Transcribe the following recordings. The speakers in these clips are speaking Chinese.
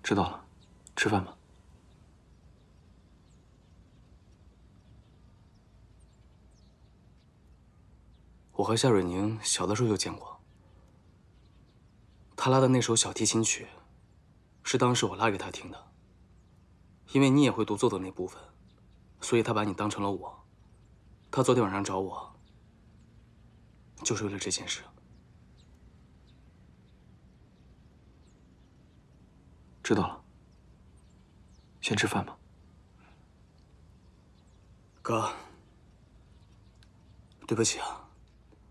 知道了，吃饭吧。我和夏蕊宁小的时候就见过，她拉的那首小提琴曲，是当时我拉给她听的。因为你也会独奏的那部分，所以她把你当成了我。她昨天晚上找我，就是为了这件事。知道了，先吃饭吧。哥，对不起啊，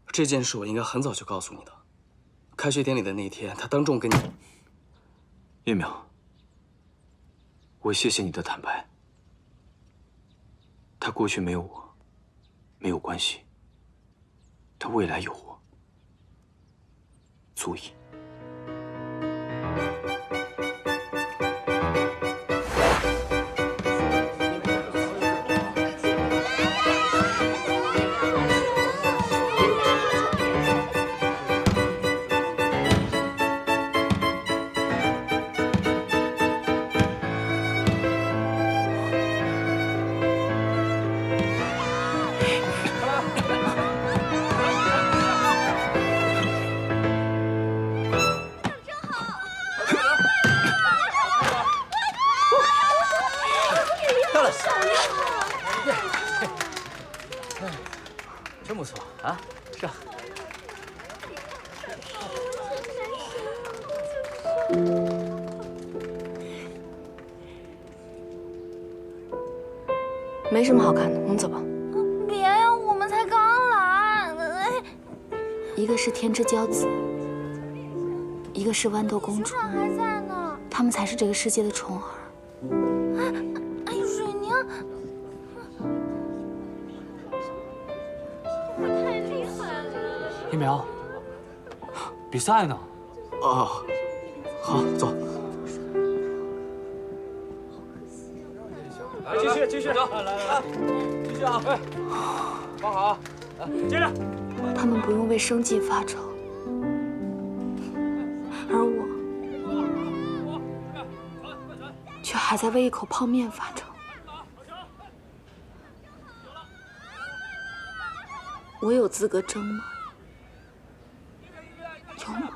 这件事我应该很早就告诉你的。开学典礼的那天，他当众跟你……叶淼，我谢谢你的坦白。他过去没有我，没有关系；他未来有我，足矣。真不错啊！是啊。没什么好看的，我们走吧。别呀，我们才刚来。一个是天之骄子，一个是豌豆公主，学长还在呢。他们才是这个世界的宠儿。哎呦，水宁，太厉害了！叶淼，比赛呢？哦，好，走。来，继续，来，继续啊！哎，放好啊！来，接着。他们不用为生计发愁，而我却还在为一口泡面发愁。我有资格争吗？有吗？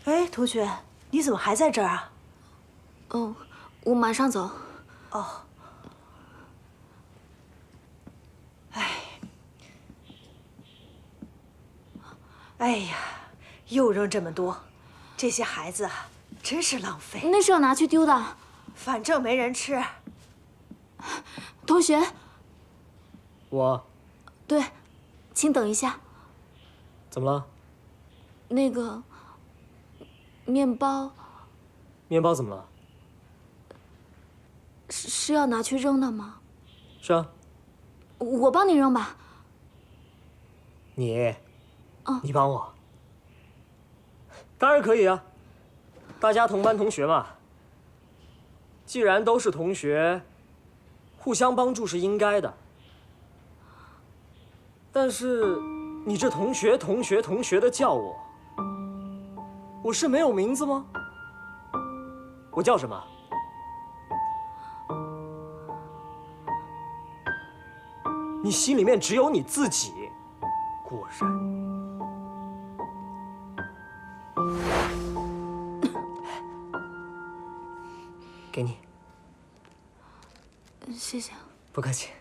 哎，同学，你怎么还在这儿啊？哦，我马上走。哦。哎呀，又扔这么多，这些孩子啊，真是浪费。那是要拿去丢的，反正没人吃。同学。我。对，请等一下。怎么了？那个面包。面包怎么了？是要拿去扔的吗？是啊。我帮你扔吧。你？哦。你帮我？当然可以啊，大家同班同学嘛。既然都是同学，互相帮助是应该的。但是，你这同学的叫我，我是没有名字吗？我叫什么？你心里面只有你自己，果然。给你。谢谢。不客气。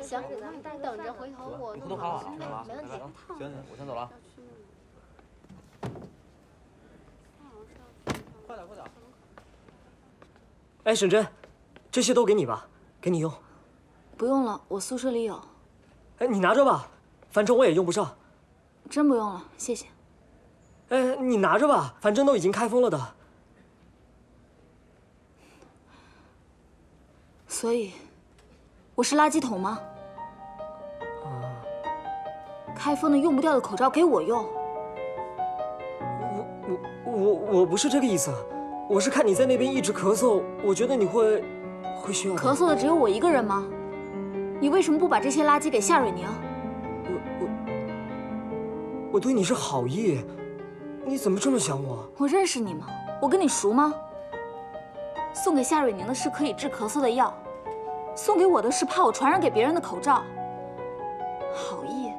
行，咱们等着回头我。你裤都穿好了，没问题。行，我先走了。哎，沈真，这些都给你吧，给你用。不用了，我宿舍里有。哎，你拿着吧，反正我也用不上。真不用了，谢谢。哎，你拿着吧，反正都已经开封了的。所以，我是垃圾桶吗？开封的用不掉的口罩给我用。我不是这个意思，我是看你在那边一直咳嗽，我觉得你会需要。咳嗽的只有我一个人吗？你为什么不把这些垃圾给夏蕊宁？我对你是好意，你怎么这么想我？我认识你吗？我跟你熟吗？送给夏蕊宁的是可以治咳嗽的药，送给我的是怕我传染给别人的口罩。好意？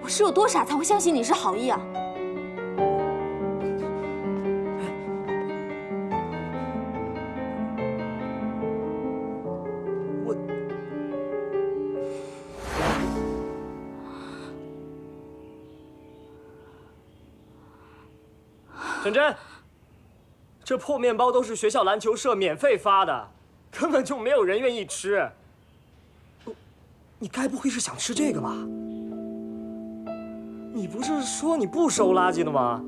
我是有多傻才会相信你是好意啊？沈真，这破面包都是学校篮球社免费发的，根本就没有人愿意吃。你该不会是想吃这个吧？你不是说你不收垃圾的吗？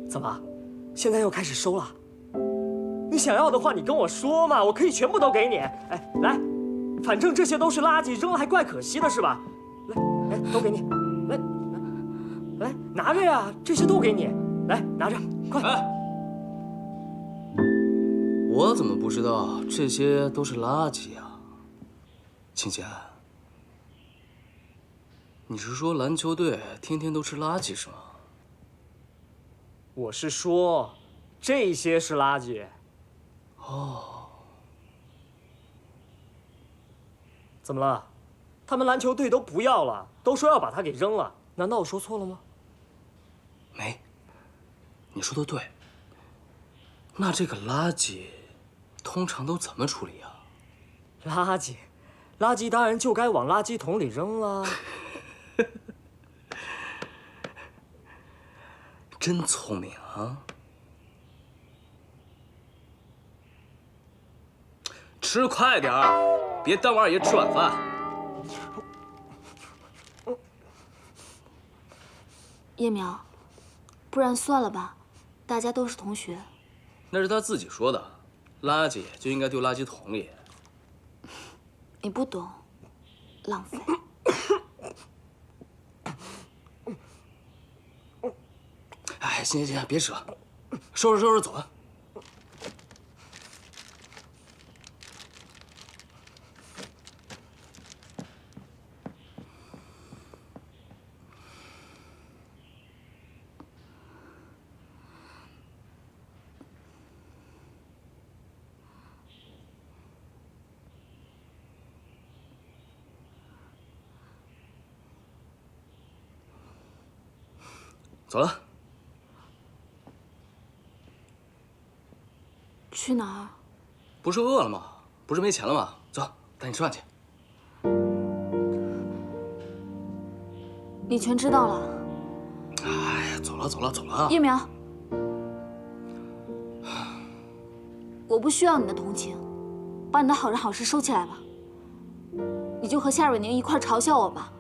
怎么，现在又开始收了？你想要的话，你跟我说嘛，我可以全部都给你。哎，来，反正这些都是垃圾，扔了还怪可惜的是吧？来，哎，都给你，来，拿着呀，这些都给你，来拿着。快！我怎么不知道这些都是垃圾啊？青姐，你是说篮球队天天都吃垃圾是吗？我是说，这些是垃圾。哦，怎么了？他们篮球队都不要了，都说要把它给扔了，难道我说错了吗？没。你说的对，那这个垃圾通常都怎么处理啊？垃圾当然就该往垃圾桶里扔了。真聪明啊！吃快点儿，别耽误二爷吃晚饭。叶苗，不然算了吧。大家都是同学，那是他自己说的，垃圾就应该丢垃圾桶里。你不懂，浪费。哎，行，别扯，收拾走吧。走了。去哪儿？不是饿了吗？不是没钱了吗？走，带你吃饭去。你全知道了。哎呀，走了。叶苗，我不需要你的同情，把你的好人好事收起来吧。你就和夏蕊宁一块嘲笑我吧。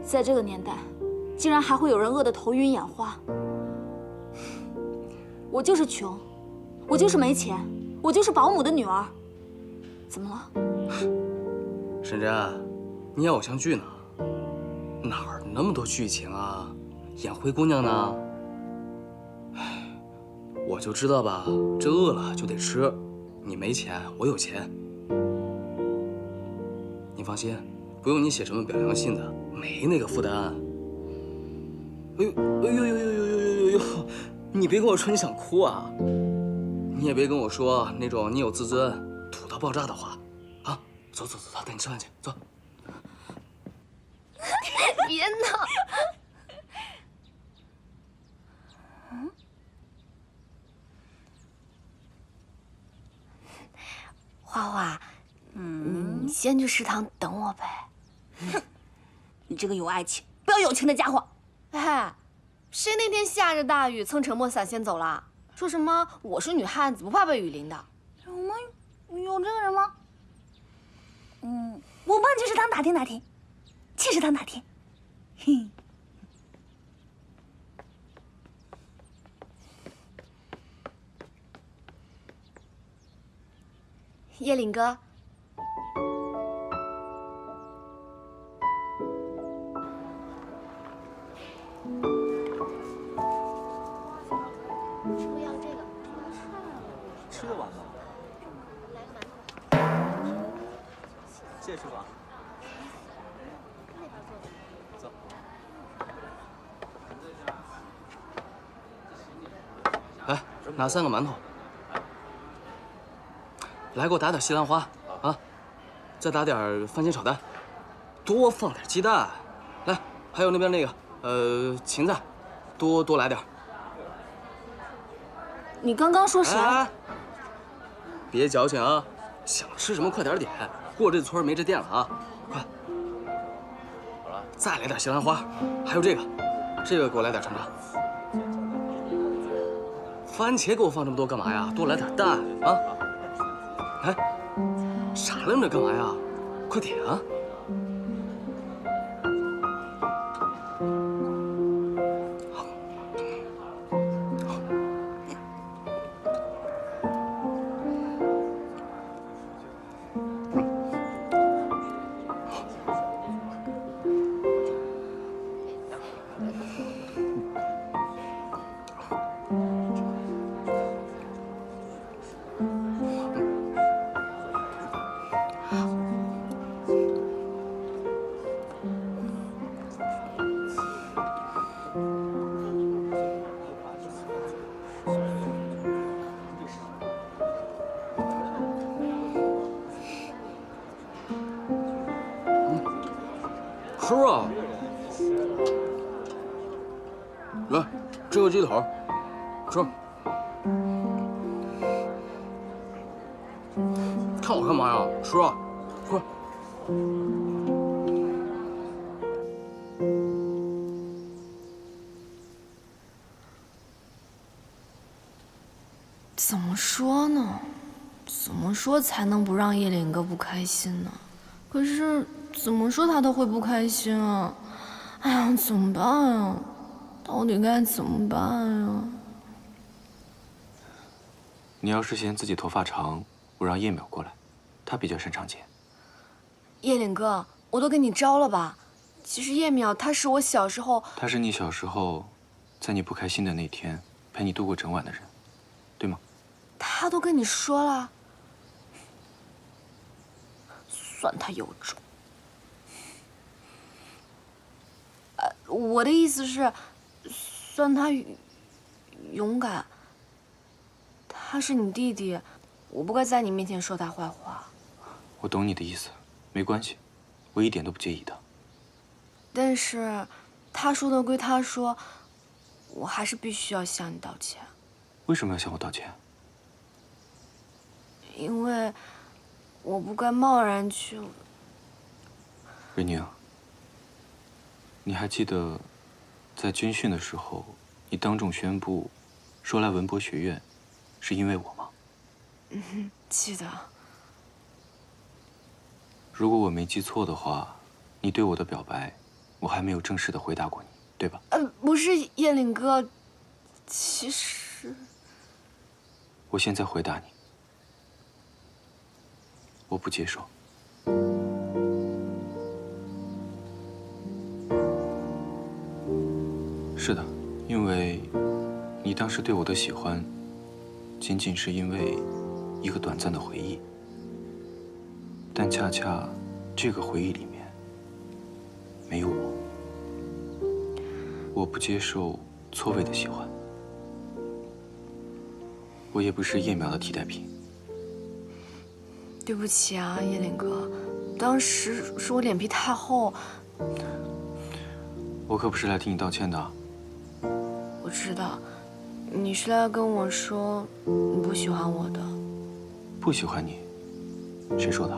在这个年代，竟然还会有人饿得头晕眼花。我就是穷，我就是没钱，我就是保姆的女儿。怎么了？沈真，你演偶像剧呢？哪儿那么多剧情啊？演灰姑娘呢？哎，我就知道吧，这饿了就得吃。你没钱，我有钱。你放心，不用你写什么表扬信的，没那个负担。哎呦！你别跟我说你想哭啊！你也别跟我说那种你有自尊、土到爆炸的话，啊！走，带你吃饭去，走。别闹！花花，你先去食堂等我呗。哼，你这个有爱情不要有情的家伙！哎，谁那天下着大雨蹭沉默伞先走了？说什么我是女汉子，不怕被雨淋的。我们有这个人吗？我帮你去食堂打听打听，去食堂打听。嘿。叶岭哥。 吃得完吗？谢谢师傅啊。走。来，拿3个馒头。来，给我打点西兰花啊，再打点番茄炒蛋，多放点鸡蛋。来，还有那边那个芹菜，多来点。你刚刚说谁？别矫情啊！想吃什么快点点，过这村没这店了啊！快，好了，再来点西兰花，还有这个给我来点尝尝。番茄给我放这么多干嘛呀？多来点蛋啊！哎，傻愣着干嘛呀？快点啊！ 吃啊！来，这个鸡腿，吃。看我干嘛呀？吃啊！快！怎么说呢？怎么说才能不让叶脸哥不开心呢？可是怎么说他都会不开心啊！哎呀，怎么办呀？到底该怎么办呀？你要是嫌自己头发长，我让叶淼过来，他比较擅长剪。叶脸哥，我都给你招了吧？其实叶淼他是我小时候，他是你小时候，在你不开心的那天陪你度过整晚的人，对吗？他都跟你说了，算他有种。我的意思是，算他勇敢。他是你弟弟，我不该在你面前说他坏话。我懂你的意思，没关系，我一点都不介意的。但是，他说的归他说，我还是必须要向你道歉。为什么要向我道歉？因为我不该贸然去。瑞宁，你还记得，在军训的时候，你当众宣布，说来文博学院，是因为我吗？记得。如果我没记错的话，你对我的表白，我还没有正式的回答过你，对吧？不是叶岭哥，其实……我现在回答你，我不接受。是的，因为你当时对我的喜欢，仅仅是因为一个短暂的回忆，但恰恰这个回忆里面没有我。我不接受错位的喜欢，我也不是叶淼的替代品。对不起啊，叶岭哥，当时是我脸皮太厚。我可不是来替你道歉的。我知道，你是来跟我说你不喜欢我的。不喜欢你，谁说的？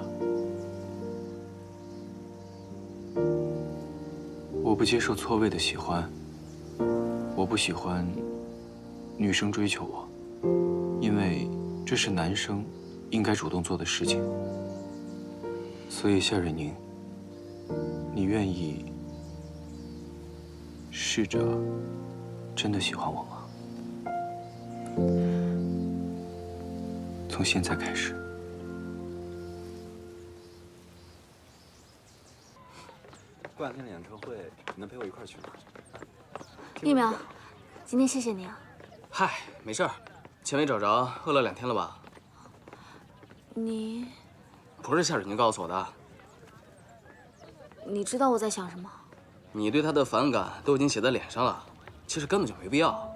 我不接受错位的喜欢，我不喜欢女生追求我，这是男生应该主动做的事情。所以夏蕊宁，你愿意试着真的喜欢我吗？从现在开始。过两天的演唱会，你能陪我一块儿去吗？叶苗，今天谢谢你啊。嗨，没事儿，钱没找着，饿了2天了吧？你不是夏水宁告诉我的。你知道我在想什么？你对他的反感都已经写在脸上了，其实根本就没必要。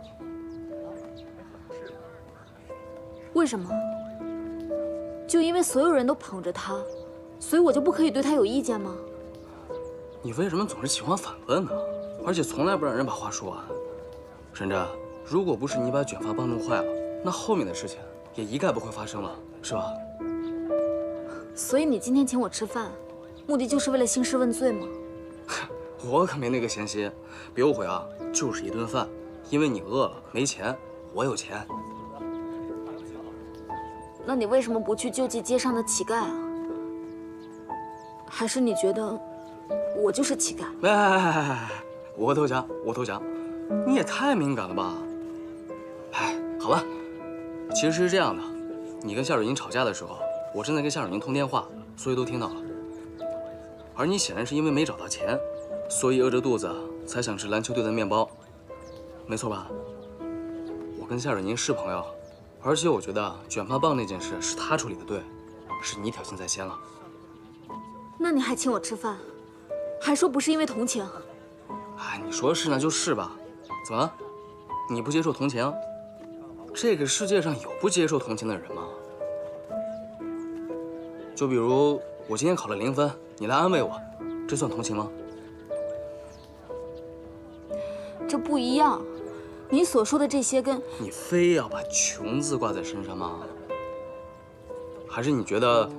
为什么？就因为所有人都捧着他，所以我就不可以对他有意见吗？你为什么总是喜欢反问呢？而且从来不让人把话说完。沈真，如果不是你把卷发棒弄坏了，那后面的事情也一概不会发生了，是吧？所以你今天请我吃饭，目的就是为了兴师问罪吗？我可没那个闲心，别误会啊，就是一顿饭，因为你饿了没钱，我有钱。那你为什么不去救济街上的乞丐啊？还是你觉得我就是乞丐？哎，我投降，我投降！你也太敏感了吧？哎，好吧，其实是这样的，你跟夏水宁吵架的时候，我正在跟夏水宁通电话，所以都听到了。而你显然是因为没找到钱，所以饿着肚子才想吃篮球队的面包，没错吧？我跟夏水宁是朋友，而且我觉得卷发棒那件事是他处理的对，是你挑衅在先了。那你还请我吃饭，还说不是因为同情？哎，你说是那就是吧？怎么了？你不接受同情？这个世界上有不接受同情的人吗？就比如我今天考了0分，你来安慰我，这算同情吗？这不一样。你所说的这些跟……你非要把穷字挂在身上吗？还是你觉得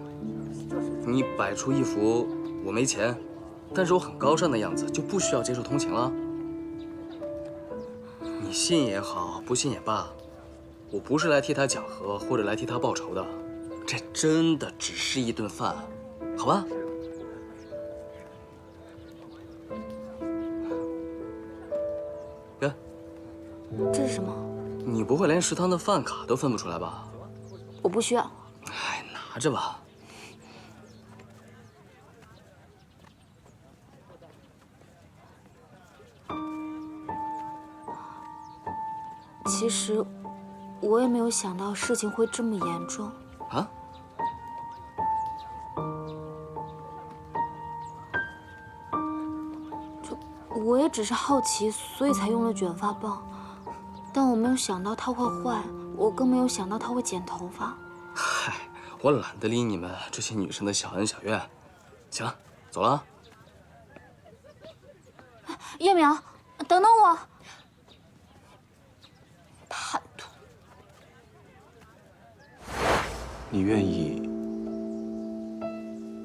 你摆出一副我没钱，但是我很高尚的样子，就不需要接受同情了？你信也好，不信也罢，我不是来替他讲和或者来替他报仇的，这真的只是一顿饭，好吧？给，这是什么？你不会连食堂的饭卡都分不出来吧？我不需要。哎，拿着吧。其实，我也没有想到事情会这么严重。啊？我也只是好奇，所以才用了卷发棒，但我没有想到它会坏，我更没有想到它会剪头发。嗨，我懒得理你们这些女生的小恩小怨。行了，走了啊。叶苗，等等我。叛徒！你愿意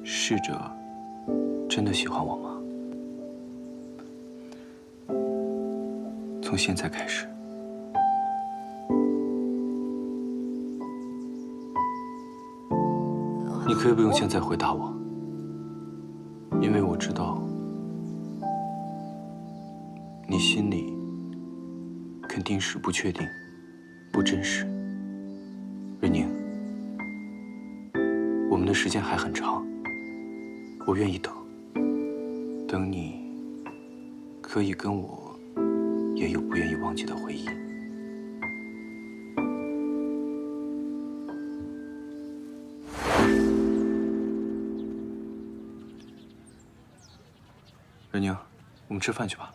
试着真的喜欢我吗？从现在开始。你可以不用现在回答我，因为我知道你心里肯定是不确定、不真实。瑞宁，我们的时间还很长，我愿意等，等你可以跟我也有不愿意忘记的回忆。瑞宁，我们吃饭去吧。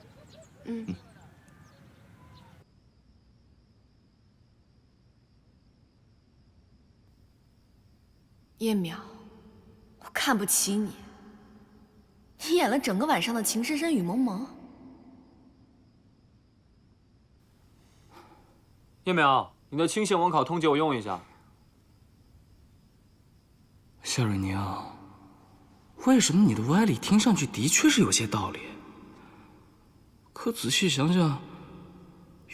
叶淼，我看不起你。你演了整个晚上的情深深雨蒙蒙。叶淼，你的清醒文考通借我用一下。夏瑞宁，为什么你的歪理听上去的确是有些道理，可仔细想想，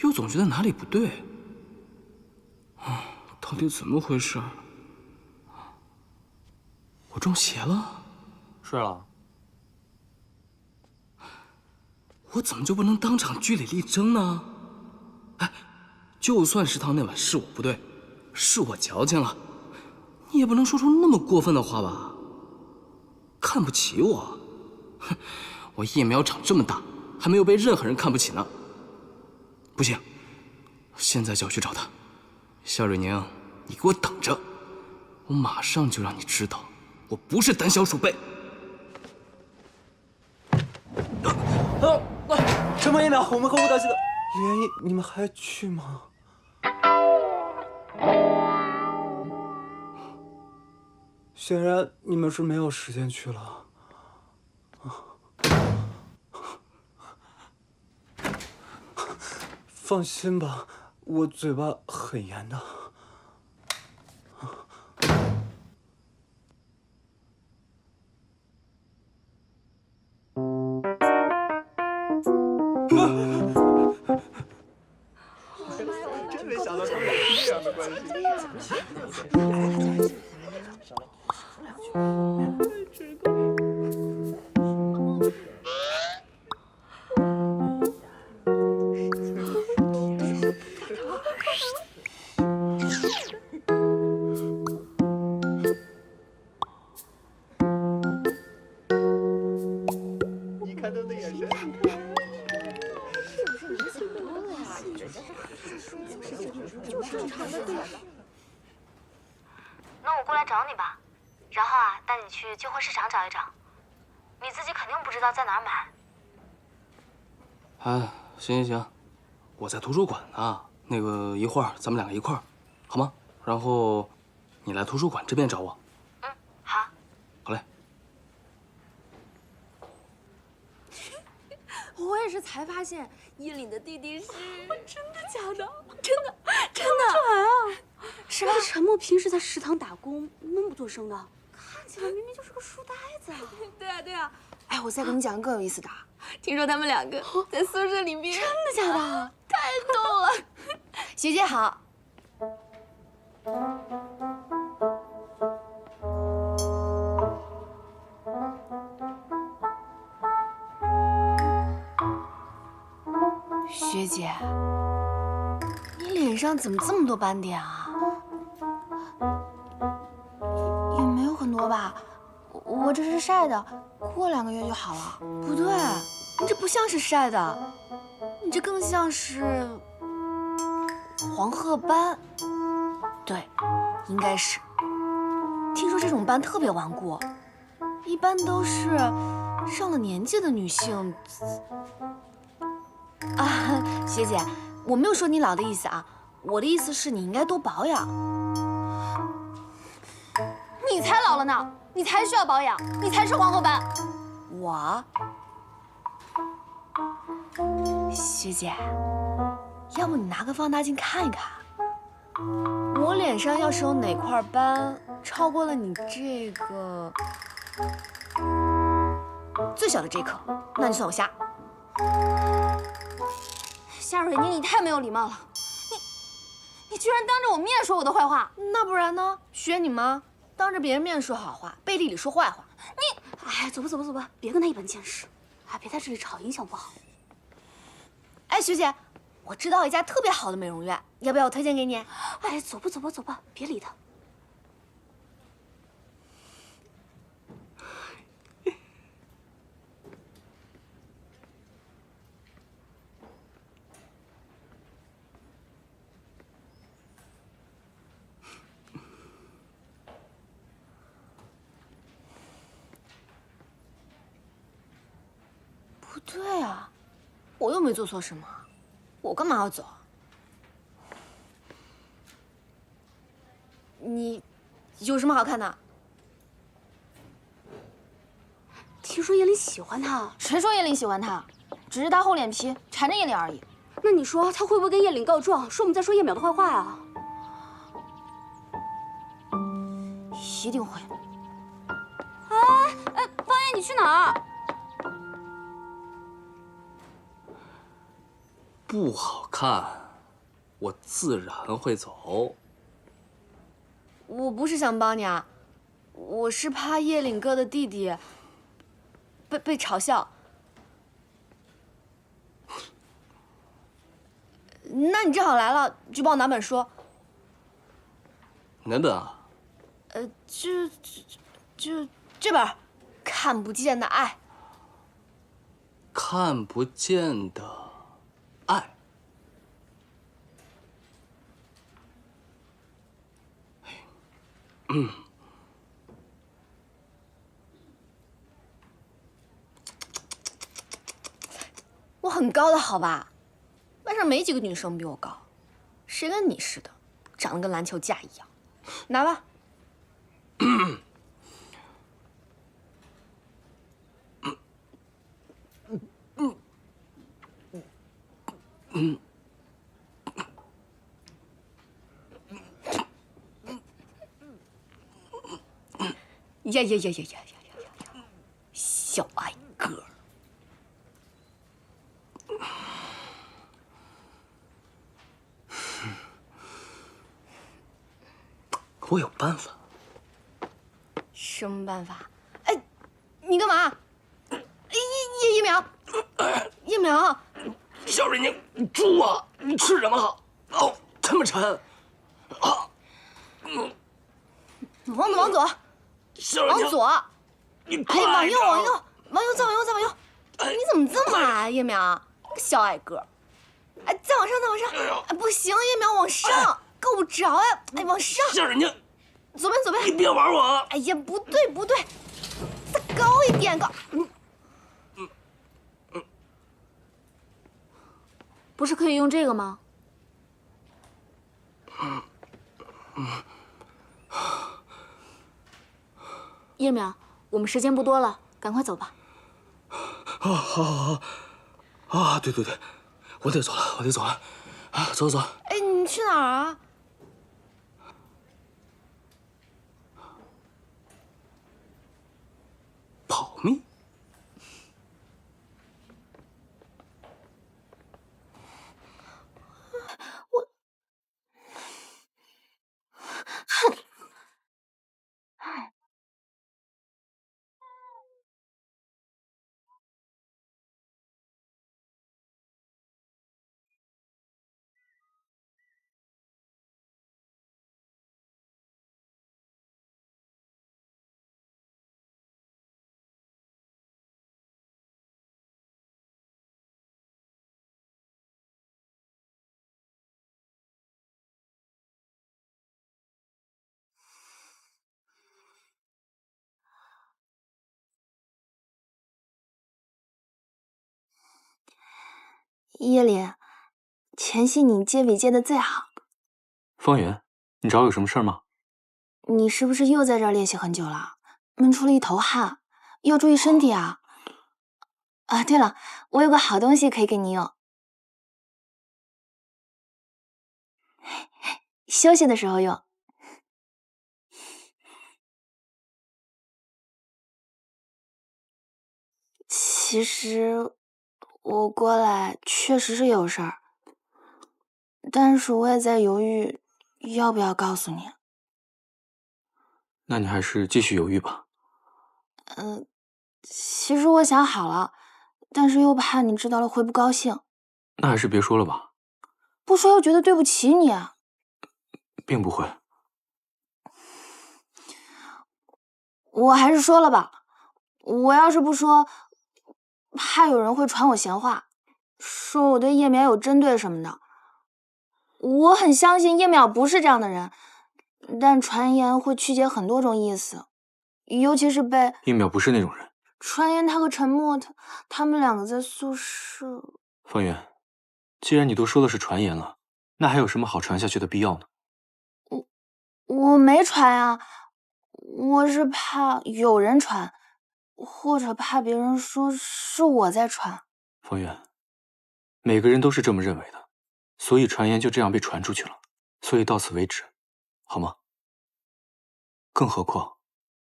又总觉得哪里不对。到底怎么回事？我中邪了？是了。我怎么就不能当场据理力争呢？哎，就算食堂那晚是我不对，是我矫情了，你也不能说出那么过分的话吧？看不起我？哼，我叶苗长这么大，还没有被任何人看不起呢。不行，现在就要去找他。夏瑞宁，你给我等着，我马上就让你知道，我不是胆小鼠辈。陈梦叶苗，我们和吴导记得。联谊，你们还去吗？显然你们是没有时间去了。放心吧，我嘴巴很严的。真没想到他们俩是这样的关系。你看他的眼神。那我过来找你吧，然后带你去旧货市场找一找，你自己肯定不知道在哪儿买。哎，行行行，我在图书馆呢，那个一会儿咱们两个一块儿，好吗？然后你来图书馆这边找我。嗯，好。好嘞。我也是才发现叶岭的弟弟是真的假的？真的，真的。看不出来啊！是吧？陈默平时在食堂打工，闷不作声的，看起来明明就是个书呆子啊。对啊对啊。哎，我再给你讲个更有意思的。听说他们两个在宿舍里面。真的假的？太逗了。学姐好。学姐，你脸上怎么这么多斑点啊？也没有很多吧，我这是晒的，过2个月就好了。不对，你这不像是晒的，你这更像是黄褐斑。对，应该是。听说这种斑特别顽固，一般都是上了年纪的女性。啊，学姐，我没有说你老的意思啊，我的意思是你应该多保养。你才老了呢，你才需要保养，你才是黄褐斑。我，学姐，要不你拿个放大镜看一看，我脸上要是有哪块斑超过了你这个最小的这颗，那就算我瞎。夏蕊宁，你太没有礼貌了！你居然当着我面说我的坏话，那不然呢？学你吗？当着别人面说好话，背地里说坏话。你，哎，走吧走吧走吧，别跟他一般见识，还别在这里吵，影响不好。哎，学姐，我知道一家特别好的美容院，要不要我推荐给你？哎，走吧走吧走吧，别理他。不对啊，我又没做错什么，我干嘛要走？你有什么好看的？听说叶琳喜欢他。谁说叶琳喜欢他？只是他厚脸皮，缠着叶琳而已。那你说他会不会跟叶琳告状，说我们在说叶淼的坏话呀？一定会。哎，方言，你去哪儿？不好看，我自然会走。我不是想帮你啊，我是怕叶岭哥的弟弟被嘲笑。那你正好来了，就帮我拿本书。哪本啊？就这本《看不见的爱》。看不见的爱。我很高的好吧？班上没几个女生比我高，谁跟你似的，长得跟篮球架一样？拿吧。呀！小矮个儿。我有办法。什么办法？哎，你干嘛？叶苗，叶苗，小瑞宁，你猪啊！你吃什么了？哦，这么沉。啊，往左，往左，你快点！往右，再往右。你怎么这么矮，叶苗？小矮个儿。哎，再往上。哎，不行，叶苗往上，够不着呀！哎，往上。小瑞宁，左边。你别玩我！哎呀，不对，再高一点，高。不是可以用这个吗？叶淼，我们时间不多了，赶快走吧。好。啊，对，我得走了。啊，走。哎，你去哪儿啊？保密。叶林，前戏你接笔接的最好。方圆，你找我有什么事儿吗？你是不是又在这儿练习很久了？闷出了一头汗，要注意身体啊！啊，对了，我有个好东西可以给你用，休息的时候用。其实我过来确实是有事儿，但是我也在犹豫要不要告诉你。那你还是继续犹豫吧。其实我想好了，但是又怕你知道了会不高兴。那还是别说了吧。不说又觉得对不起你啊。并不会。我还是说了吧，我要是不说，怕有人会传我闲话，说我对叶淼有针对什么的。我很相信叶淼不是这样的人，但传言会曲解很多种意思，尤其是被叶淼不是那种人。传言他和陈默他们两个在宿舍。方圆，既然你都说的是传言了，那还有什么好传下去的必要呢？我没传啊，我是怕有人传，或者怕别人说是我在传。方圆，每个人都是这么认为的，所以传言就这样被传出去了，所以到此为止，好吗？更何况，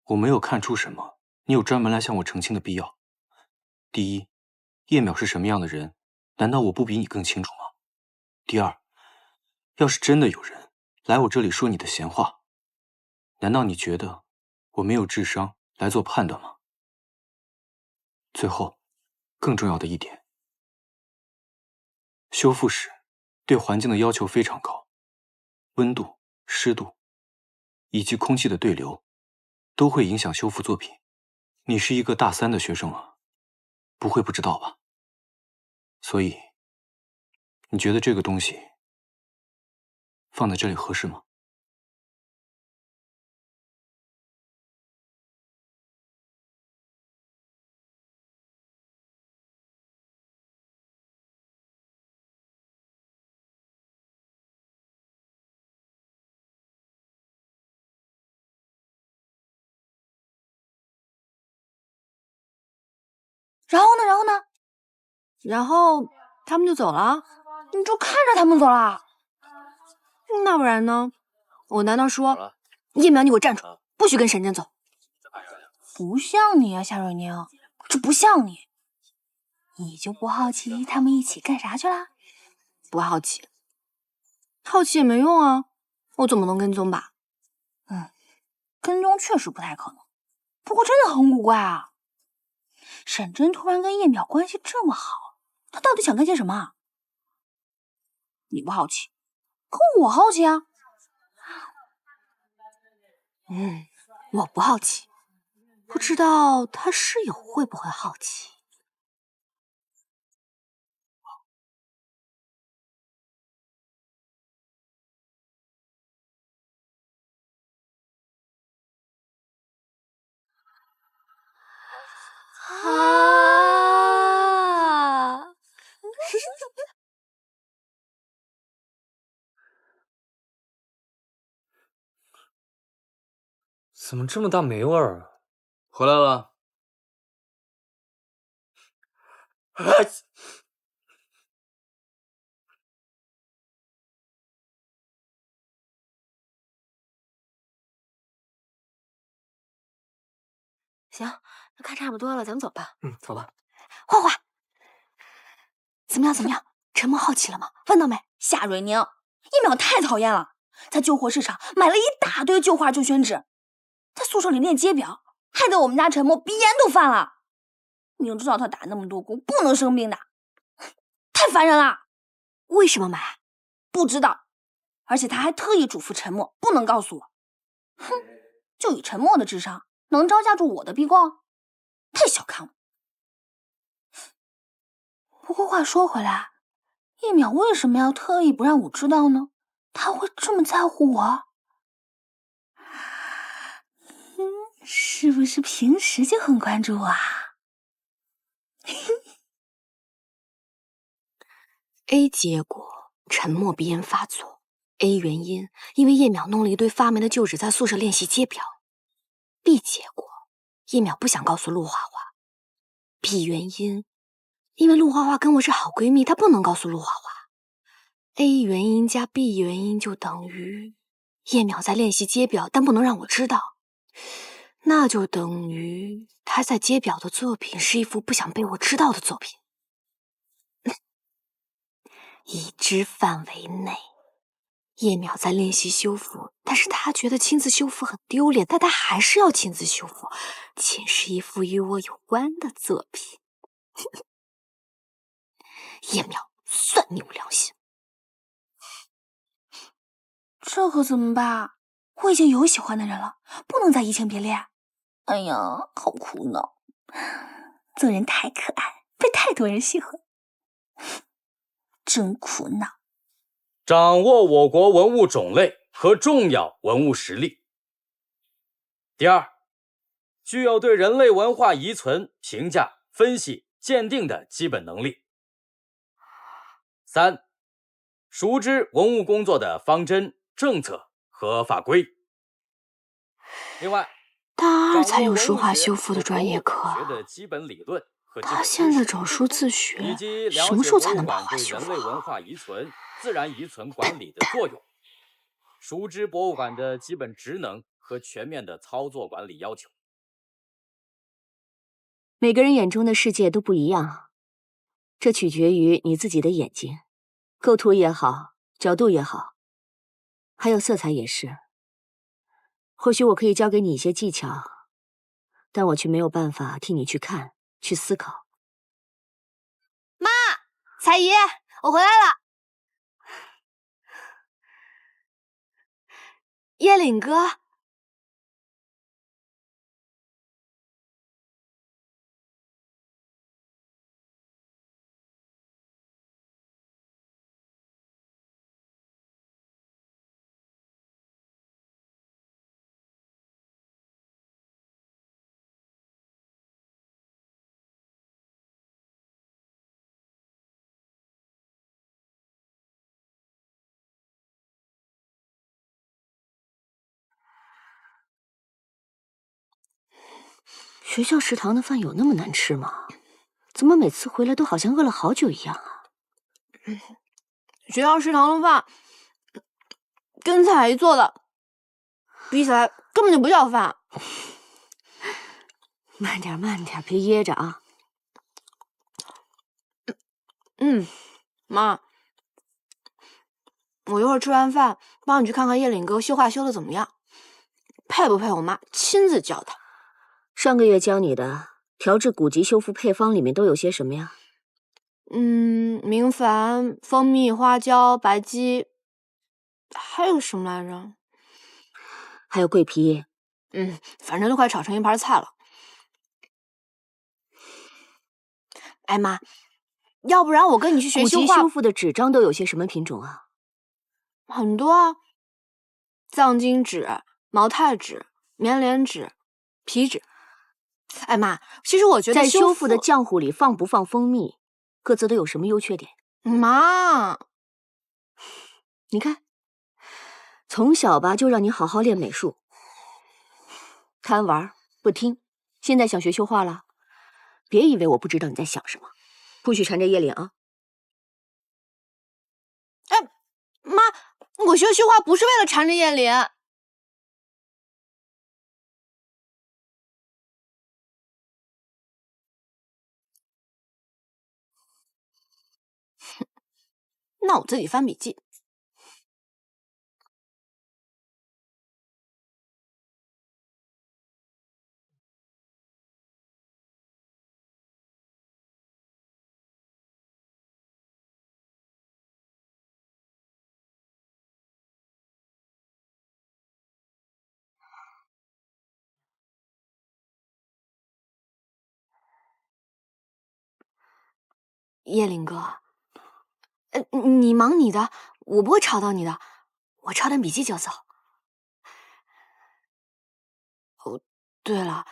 我没有看出什么，你有专门来向我澄清的必要。第一，叶淼是什么样的人，难道我不比你更清楚吗？第二，要是真的有人来我这里说你的闲话，难道你觉得我没有智商来做判断吗？最后，更重要的一点，修复时对环境的要求非常高，温度、湿度以及空气的对流都会影响修复作品。你是一个大3的学生啊，不会不知道吧？所以，你觉得这个东西放在这里合适吗？然后呢？然后呢？然后他们就走了。你就看着他们走了？那不然呢？我难道说，叶淼，你给我站住，不许跟沈真走？不像你啊，夏瑞宁，这不像你。你就不好奇他们一起干啥去了？不好奇，好奇也没用啊，我总不能跟踪吧？跟踪确实不太可能，不过真的很古怪啊。沈真突然跟叶淼关系这么好，他到底想干些什么？你不好奇，可我好奇啊。我不好奇，不知道他室友会不会好奇。啊！怎么这么大霉味儿啊？回来了。行，那看差不多了，咱们走吧。走吧。花花，怎么样？怎么样？陈默好奇了吗？问到没？夏瑞宁，叶淼太讨厌了，在旧货市场买了一大堆旧画旧宣纸，在宿舍里练街表，害得我们家陈默鼻炎都犯了。明知道他打那么多工不能生病的，太烦人了。为什么买？不知道，而且他还特意嘱咐陈默不能告诉我。哼，就以陈默的智商，能招架住我的逼光？太小看我。不过话说回来，叶淼为什么要特意不让我知道呢？他会这么在乎我？是不是平时就很关注我啊？A 结果，陈默鼻炎发作。A 原因，因为叶淼弄了一堆发霉的旧纸在宿舍练习街表。B 结果，叶淼不想告诉陆花花。B 原因，因为陆花花跟我是好闺蜜，她不能告诉陆花花。A 原因加 B 原因就等于叶淼在练习街表，但不能让我知道。那就等于他在街表的作品是一幅不想被我知道的作品。已知范围内，叶淼在练习修复，但是他觉得亲自修复很丢脸，但他还是要亲自修复，且是一幅与我有关的作品。叶淼，算你有良心。这可怎么办？我已经有喜欢的人了，不能再移情别恋。哎呀，好苦恼，做人太可爱，被太多人喜欢，真苦恼。掌握我国文物种类和重要文物实力。第二，具有对人类文化遗存评价、分析、鉴定的基本能力。3，熟知文物工作的方针、政策和法规。另外，大2才有书画修复的专业课，他现在找书自学，什么时候才能把画修复好？人类文化遗存、自然遗存管理的作用，熟知博物馆的基本职能和全面的操作管理要求。每个人眼中的世界都不一样，这取决于你自己的眼睛，构图也好，角度也好，还有色彩也是。或许我可以教给你一些技巧，但我却没有办法替你去看、去思考。妈，彩姨，我回来了。叶岭哥。学校食堂的饭有那么难吃吗？怎么每次回来都好像饿了好久一样啊？学校食堂的饭跟彩姨做的比起来根本就不叫饭。慢点，慢点，别噎着啊。妈，我一会儿吃完饭帮你去看看叶岭哥修画修的怎么样，配不配我妈亲自教他。上个月教你的调制古籍修复配方里面都有些什么呀？明矾、蜂蜜、花椒、白鸡，还有什么来着？还有桂皮。反正都快炒成一盘菜了。哎妈，要不然我跟你去学修画。古籍修复的纸张都有些什么品种啊？很多啊，藏经纸、毛太纸、棉莲纸、皮纸。哎妈，其实我觉得在修复的浆糊里放不放蜂蜜，各自都有什么优缺点？妈，你看，从小吧就让你好好练美术，贪玩不听，现在想学绣画了。别以为我不知道你在想什么，不许缠着叶岭啊！哎，妈，我学绣画不是为了缠着叶岭。那我自己翻笔记。叶岭哥，你忙你的，我不会吵到你的，我抄点笔记就走。哦，对了，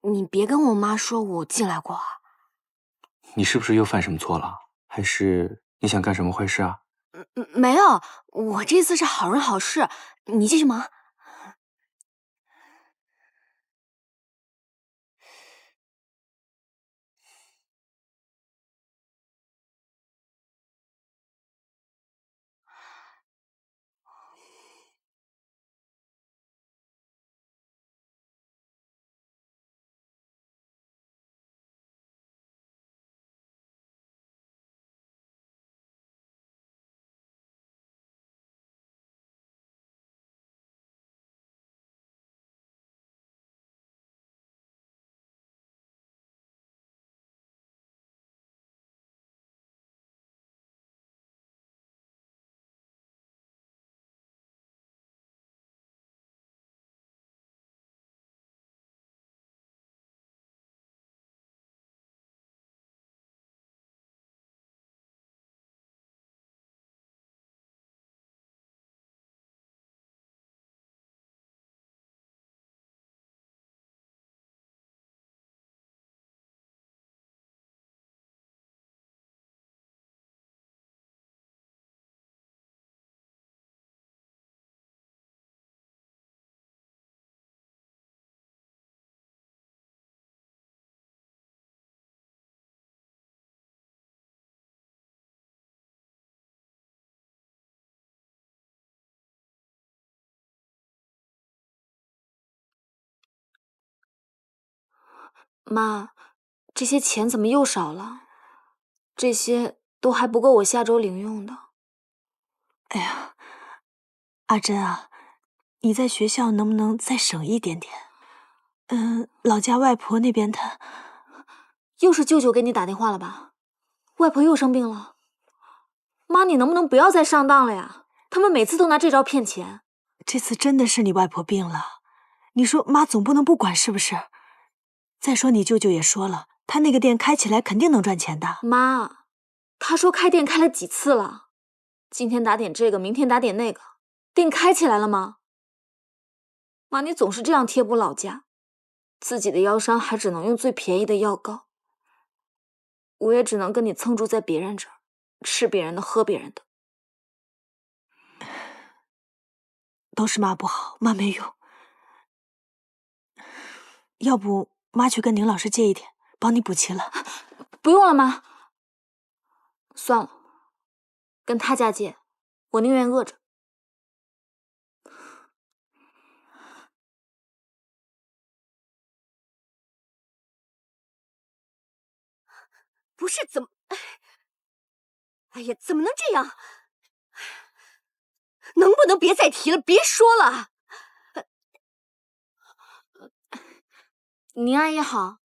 你别跟我妈说我进来过啊。你是不是又犯什么错了？还是你想干什么坏事啊？没有，我这次是好人好事，你继续忙。妈，这些钱怎么又少了？这些都还不够我下周零用的。哎呀，阿珍啊，你在学校能不能再省一点点？老家外婆那边她……又是舅舅给你打电话了吧？外婆又生病了。妈，你能不能不要再上当了呀？他们每次都拿这招骗钱。这次真的是你外婆病了，你说妈总不能不管是不是？再说你舅舅也说了，他那个店开起来肯定能赚钱的。妈，他说开店开了几次了，今天打点这个，明天打点那个，店开起来了吗？妈，你总是这样贴补老家，自己的腰伤还只能用最便宜的药膏。我也只能跟你蹭住在别人这儿，吃别人的，喝别人的。都是妈不好，妈没用。要不妈去跟宁老师借一点，帮你补齐了。不用了，妈。算了，跟他家借，我宁愿饿着。不是怎么？哎呀，怎么能这样？能不能别再提了，别说了。宁阿姨好。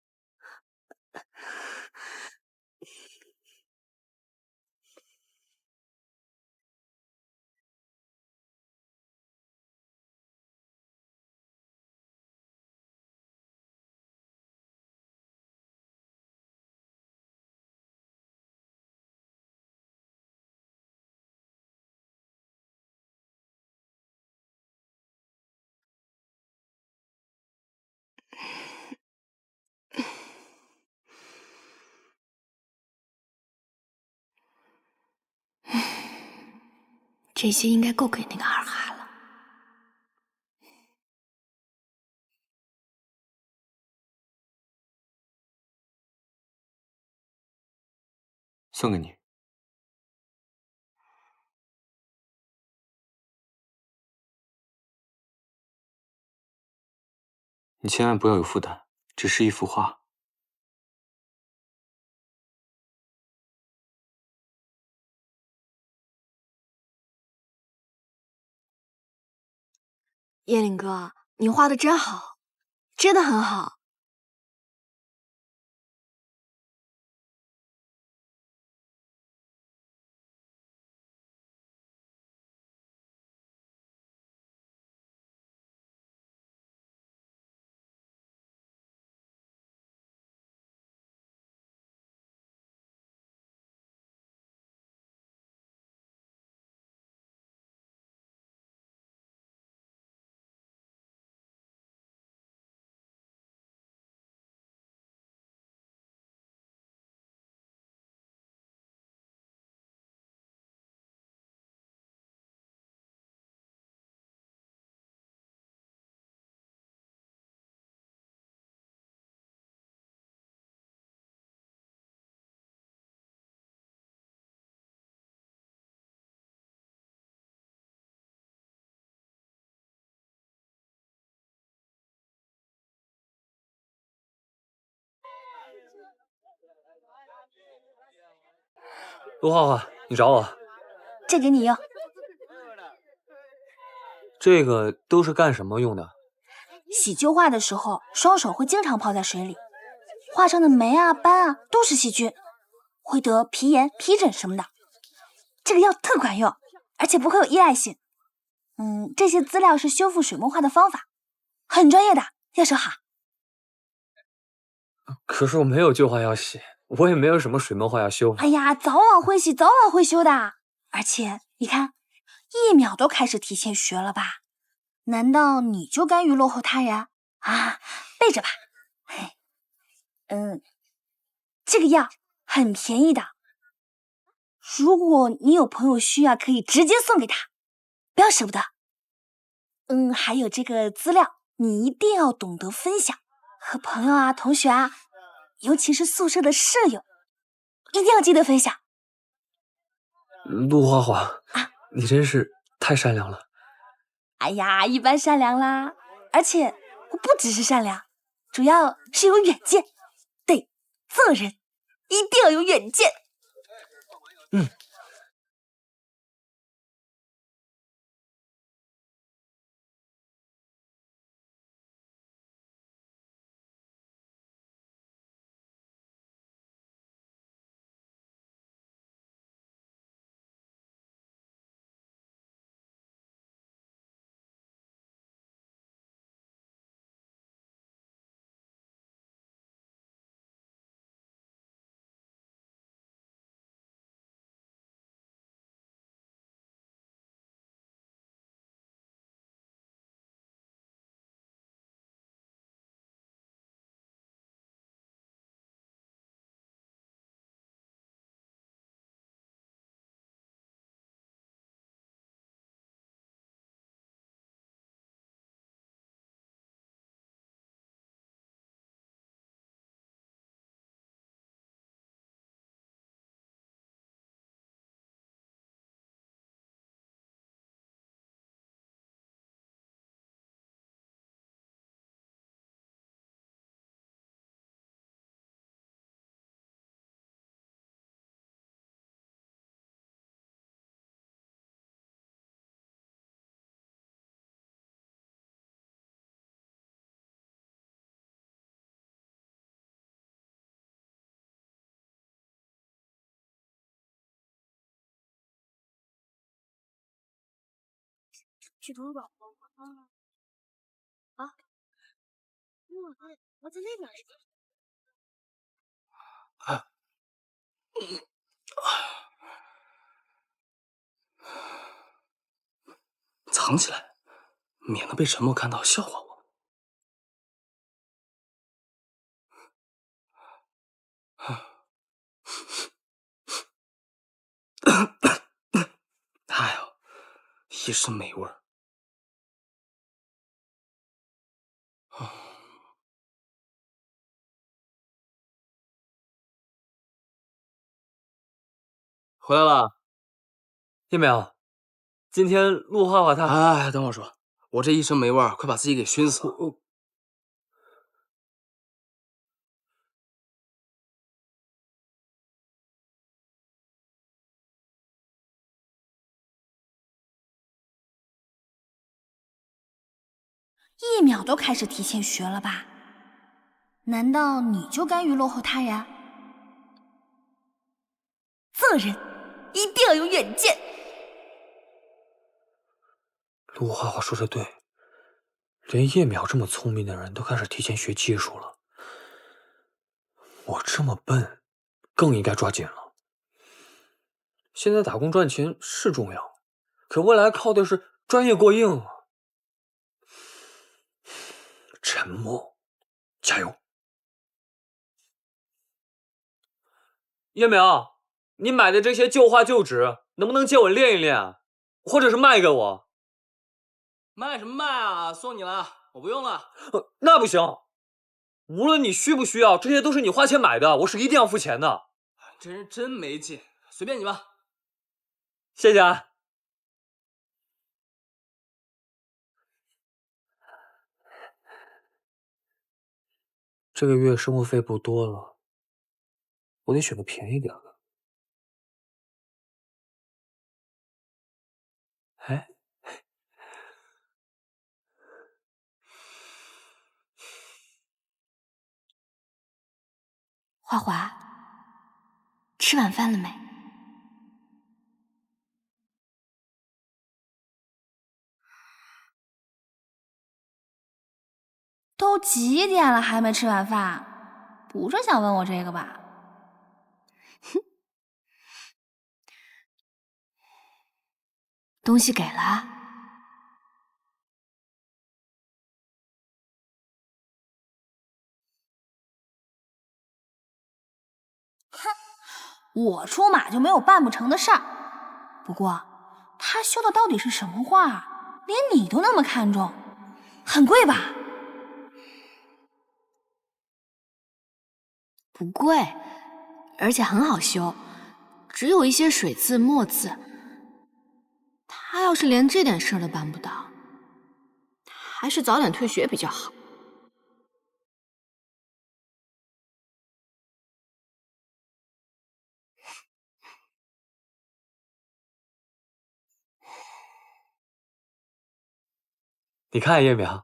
这些应该够给那个二哈了。送给你。你千万不要有负担，只是一幅画。叶林哥，你画的真好，真的很好。陆浩浩，你找我？这给你用。这个都是干什么用的？洗旧画的时候，双手会经常泡在水里，画上的霉啊、斑啊都是细菌，会得皮炎、皮疹什么的。这个药特管用，而且不会有依赖性。这些资料是修复水墨画的方法，很专业的，要收好。可是我没有旧画要洗，我也没有什么水墨画要修。哎呀，早晚会洗，早晚会修的。而且你看，1秒都开始提前学了吧？难道你就甘于落后他人啊？背着吧。这个药很便宜的，如果你有朋友需要，可以直接送给他，不要舍不得。还有这个资料，你一定要懂得分享，和朋友啊、同学啊，尤其是宿舍的舍友，一定要记得分享。陆花花，你真是太善良了。哎呀，一般善良啦，而且我不只是善良，主要是有远见。对，做人一定要有远见。去图书馆啊？我在那边。藏起来，免得被陈默看到笑话我。哎呦，一身霉味儿。回来了，叶淼，今天陆画画他……哎，等会儿说，我这一身霉味儿，快把自己给熏死了。1秒都开始提前学了吧？难道你就甘于落后他人？做人一定要有远见。陆画画说的对，连叶淼这么聪明的人都开始提前学技术了，我这么笨，更应该抓紧了。现在打工赚钱是重要，可未来靠的是专业过硬啊。沉默，加油！叶淼，你买的这些旧画旧纸，能不能借我练一练，或者是卖给我？卖什么卖啊？送你了，我不用了。那不行，无论你需不需要，这些都是你花钱买的，我是一定要付钱的。这人真没劲，随便你吧。谢谢啊。这个月生活费不多了，我得选个便宜点的。哎，花花，吃晚饭了没？都几点了还没吃晚饭？不是想问我这个吧？哼，东西给了。哼，我出马就没有办不成的事儿。不过，他修的到底是什么画？连你都那么看重，很贵吧？不贵，而且很好修，只有一些水渍墨渍。他要是连这点事儿都办不到，还是早点退学比较好。你看叶淼，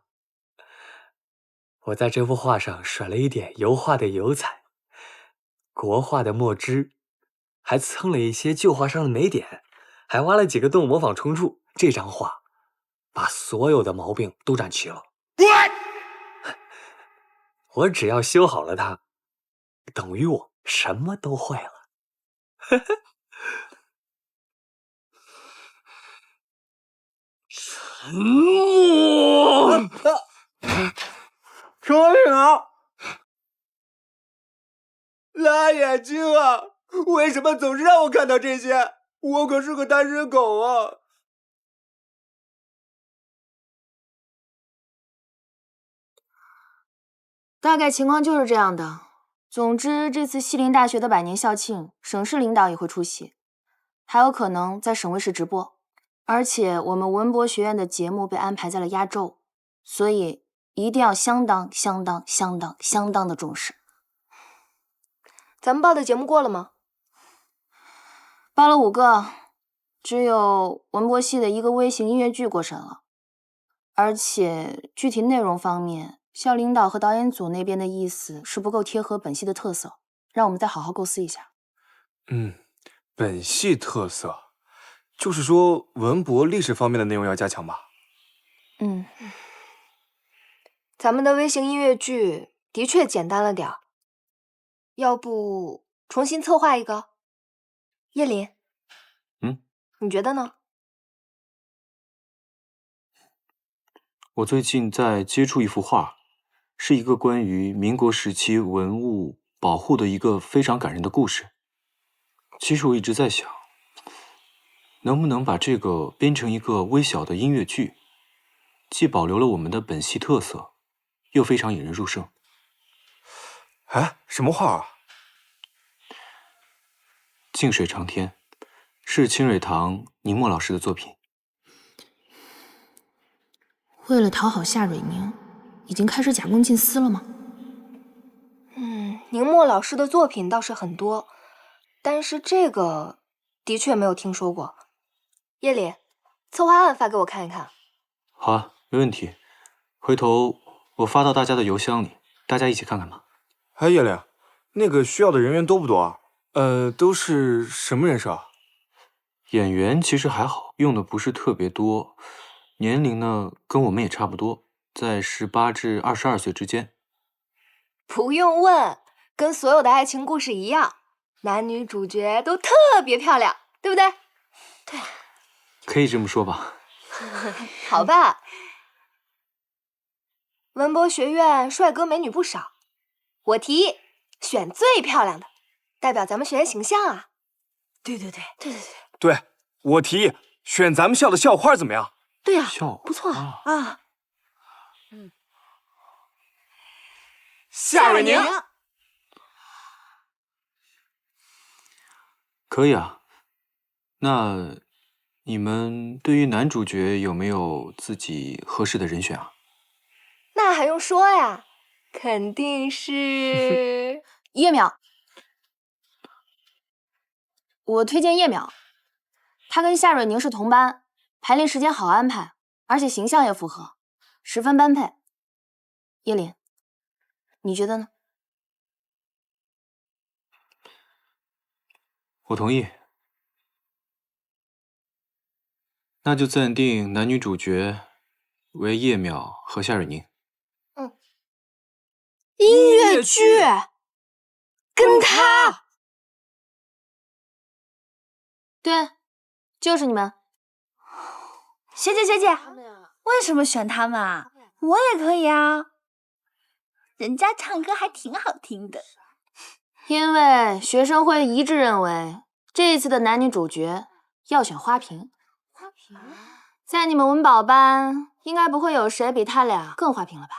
我在这幅画上甩了一点油画的油彩，国画的墨汁，还蹭了一些旧画上的霉点，还挖了几个洞模仿冲注。这张画把所有的毛病都占齐了。我只要修好了它，等于我什么都会了。沉默。程宇豪，拉眼睛啊！为什么总是让我看到这些？我可是个单身狗啊！大概情况就是这样的。总之，这次西林大学的100年校庆，省市领导也会出席，还有可能在省卫视直播。而且我们文博学院的节目被安排在了压轴，所以一定要相当的重视。咱们报的节目过了吗？报了5个，只有文博系的一个微型音乐剧过审了。而且具体内容方面，校领导和导演组那边的意思是不够贴合本系的特色，让我们再好好构思一下。本系特色，就是说文博历史方面的内容要加强吧？咱们的微型音乐剧的确简单了点儿，要不重新策划一个？叶林，你觉得呢？我最近在接触一幅画，是一个关于民国时期文物保护的一个非常感人的故事。其实我一直在想，能不能把这个编成一个微小的音乐剧，既保留了我们的本系特色，又非常引人入胜。哎，什么画啊？静水长天，是清水堂宁墨老师的作品。为了讨好夏蕊宁，已经开始假公济私了吗？宁墨老师的作品倒是很多，但是这个的确没有听说过。叶林，策划案发给我看一看。好啊，没问题。回头我发到大家的邮箱里，大家一起看看吧。哎，叶玲，那个需要的人员多不多啊？都是什么人设啊？演员其实还好，用的不是特别多，年龄呢跟我们也差不多，在18至22岁之间。不用问，跟所有的爱情故事一样，男女主角都特别漂亮，对不对？对，可以这么说吧。好吧。文博学院帅哥美女不少，我提议选最漂亮的，代表咱们学院形象啊。对，对，我提议选咱们校的校花怎么样？对呀，不错啊。夏蕊宁，可以啊。那你们对于男主角有没有自己合适的人选啊？那还用说呀，肯定是叶淼。我推荐叶淼，她跟夏蕊宁是同班，排练时间好安排，而且形象也符合，十分般配。叶林，你觉得呢？我同意。那就暂定男女主角为叶淼和夏蕊宁。音乐剧，跟他。对，就是你们。学姐，为什么选他们啊？我也可以啊，人家唱歌还挺好听的。因为学生会一致认为，这一次的男女主角要选花瓶。花瓶，在你们文保班，应该不会有谁比他俩更花瓶了吧？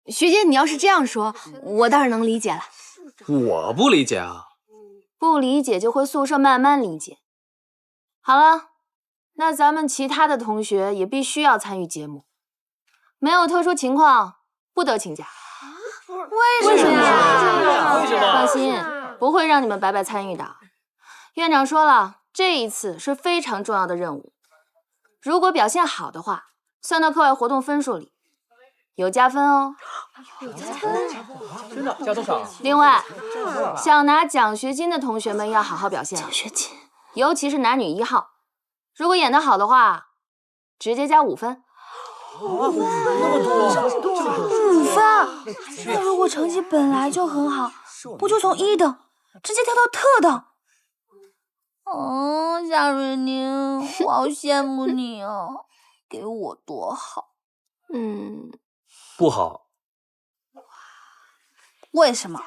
学姐，你要是这样说，我倒是能理解了。我不理解啊。不理解就回宿舍慢慢理解。好了，那咱们其他的同学也必须要参与节目，没有特殊情况不得请假。为什么呀？为什么？放心，不会让你们白白参与的。院长说了，这一次是非常重要的任务，如果表现好的话，算到课外活动分数里，有加分哦。真的加多少？另外，想拿奖学金的同学们要好好表现。奖学金，尤其是男女1号，如果演得好的话，直接加5分。5分？那如果成绩本来就很好，不就从1等直接跳到特等？哦，夏蕊宁，我好羡慕你哦，给我多好。不好。为什么？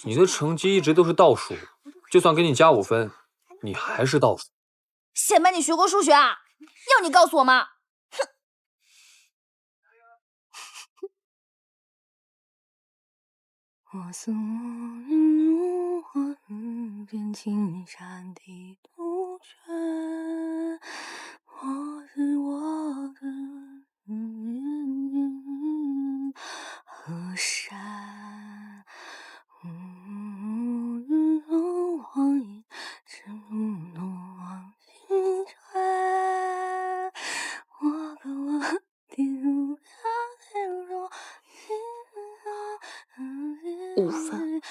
你的成绩一直都是倒数，就算给你加5分，你还是倒数。显摆你学过数学啊？要你告诉我吗？哼！我诉如何变青山的杜鹃，我是我的河山，日落黄叶，是不能忘记川，我渴望的目标是说5分，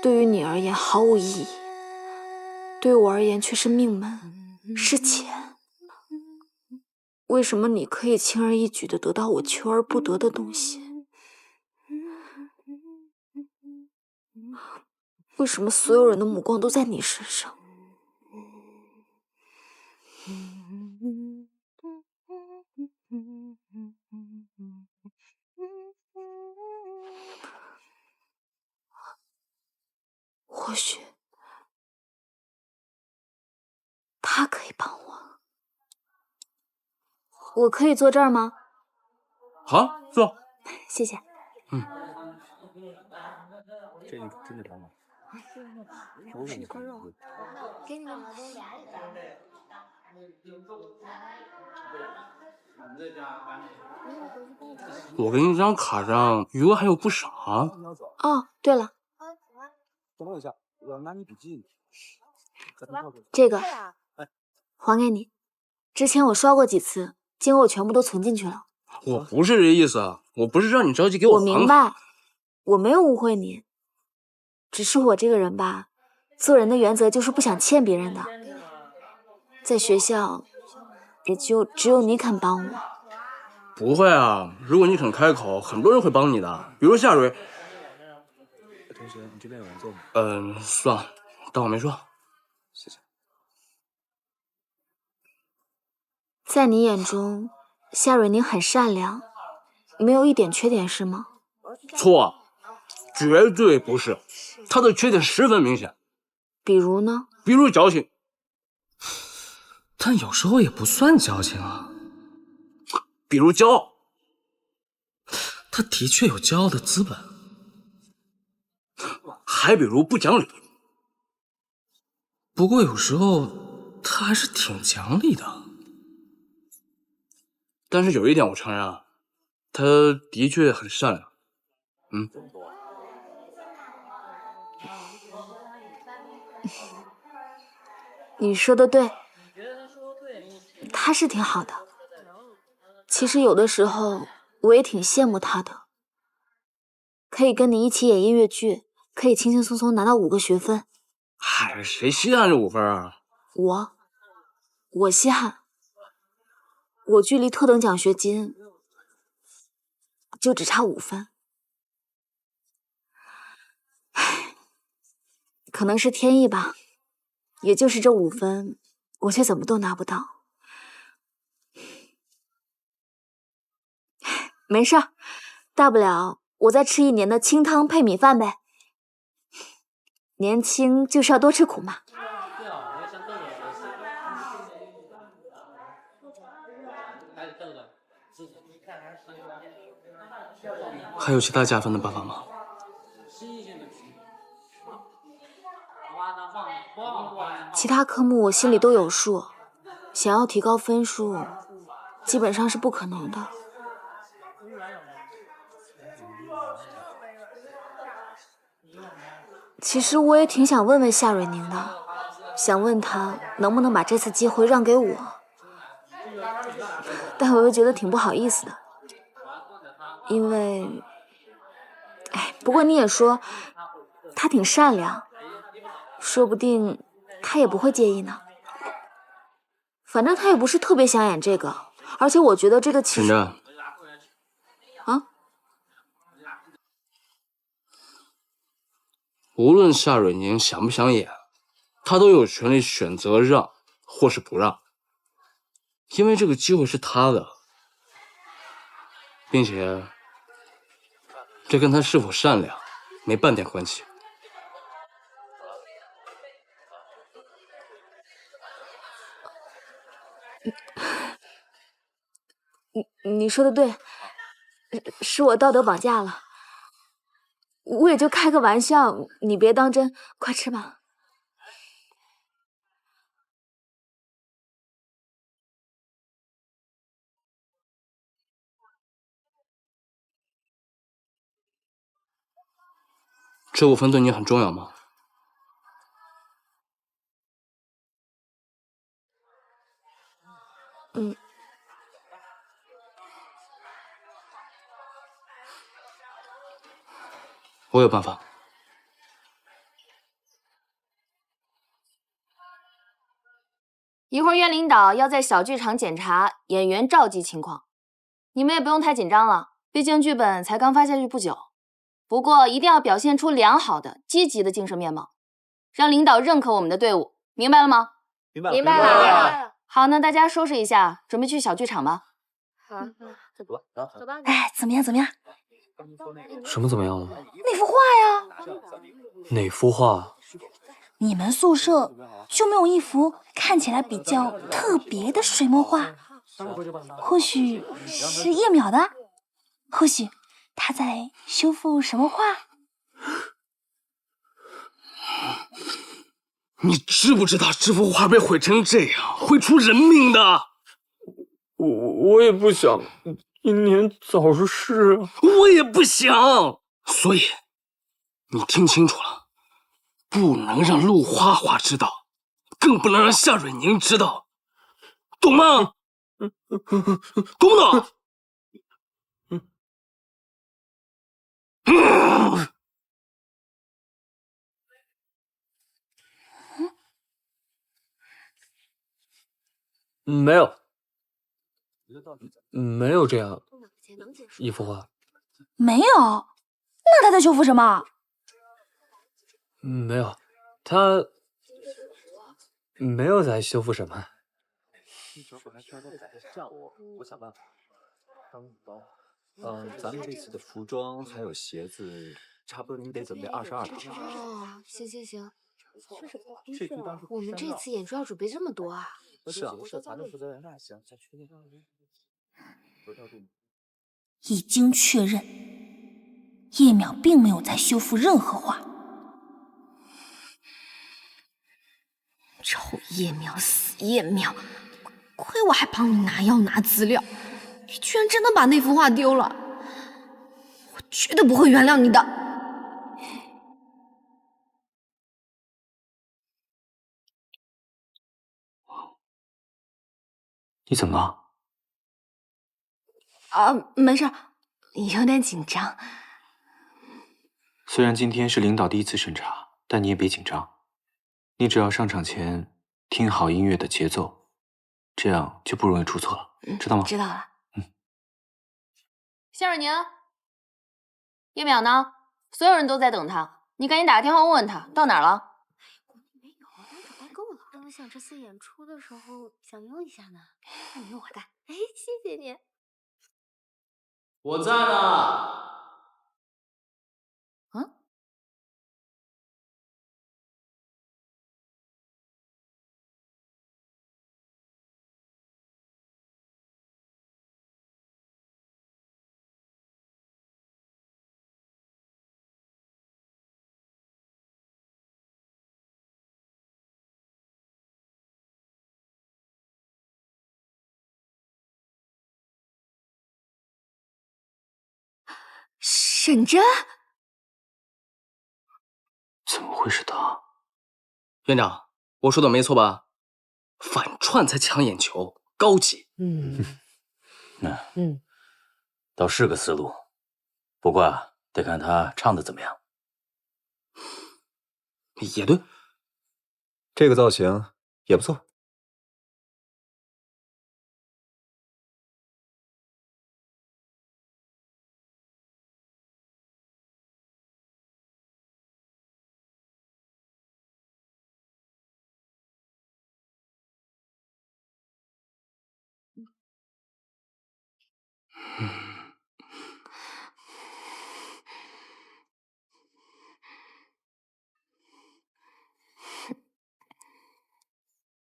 对于你而言毫无意义，对我而言却是命门，是钱。为什么你可以轻而易举的得到我求而不得的东西？为什么所有人的目光都在你身上？或许他可以帮我。我可以坐这儿吗？好，坐。谢谢。这你真的当吗？吃一块肉，给你个。我给你这张卡上余额还有不少啊。哦，对了，等我一下，我要拿你笔记。这个还给你。之前我刷过几次，金额我全部都存进去了。我不是这意思，我不是让你着急给我还。我明白，我没有误会你，只是我这个人吧，做人的原则就是不想欠别人的。在学校，也就只有你肯帮我。不会啊，如果你肯开口，很多人会帮你的，比如夏蕊。同学，你这边有人坐吗？算了，当我没说。谢谢。在你眼中，夏蕊宁很善良，没有一点缺点是吗？错，绝对不是，她的缺点十分明显。比如呢？比如矫情，但有时候也不算矫情啊。比如骄傲，她的确有骄傲的资本。还比如不讲理，不过有时候她还是挺讲理的。但是有一点我承认啊，她的确很善良。你说的对，他是挺好的。其实有的时候我也挺羡慕他的，可以跟你一起演音乐剧，可以轻轻松松拿到5个学分。嗨，谁稀罕这5分啊？我稀罕。我距离特等奖学金就只差5分。唉，可能是天意吧。也就是这5分，我却怎么都拿不到。没事儿，大不了我再吃1年的清汤配米饭呗。年轻就是要多吃苦嘛。还有其他加分的办法吗？其他科目我心里都有数，想要提高分数，基本上是不可能的。其实我也挺想问问夏蕊宁的，想问她能不能把这次机会让给我，但我又觉得挺不好意思的，因为，不过你也说她挺善良，说不定她也不会介意呢。反正她也不是特别想演这个，而且我觉得这个其实……啊？无论夏蕊宁想不想演，她都有权利选择让或是不让，因为这个机会是她的，并且这跟她是否善良没半点关系。你说的对，是我道德绑架了。我也就开个玩笑，你别当真，快吃吧。这5分对你很重要吗？我有办法。一会儿院领导要在小剧场检查演员召集情况，你们也不用太紧张了，毕竟剧本才刚发下去不久。不过一定要表现出良好的、积极的精神面貌，让领导认可我们的队伍，明白了吗？明白了。明白了。好，那大家收拾一下，准备去小剧场吧。好，走吧，走吧。哎，怎么样？怎么样？什么怎么样了？那幅画呀？哪幅画？你们宿舍就没有一幅看起来比较特别的水墨画？或许是叶淼的，或许他在修复什么画？你知不知道这幅画被毁成这样会出人命的？我也不想英年早逝啊。我也不想，所以你听清楚了，不能让陆花花知道，更不能让夏蕊宁知道，懂吗？懂不懂？没有，没有这样一幅画。没有，那他在修复什么？没有，他没有在修复什么。我想办法。咱们这次的服装还有鞋子，差不多你得准备22套。哦，行。我们这次演出要准备这么多啊？是啊，已经确认，叶淼并没有在修复任何画。臭叶淼，死叶淼！亏我还帮你拿药拿资料，你居然真的把那幅画丢了！我绝对不会原谅你的！你怎么了？啊，没事，有点紧张。虽然今天是领导第一次审查，但你也别紧张。你只要上场前听好音乐的节奏，这样就不容易出错了，知道吗？知道了。夏蕊宁，叶淼呢？所有人都在等他，你赶紧打个电话问问他到哪儿了。没有，都准备够了。我想这次演出的时候想用一下呢。那你用我的。哎，谢谢你。我在呢。沈真，怎么会是他？院长，我说的没错吧？反串才抢眼球，高级。倒是个思路，不过啊，得看他唱的怎么样。也对，这个造型也不错。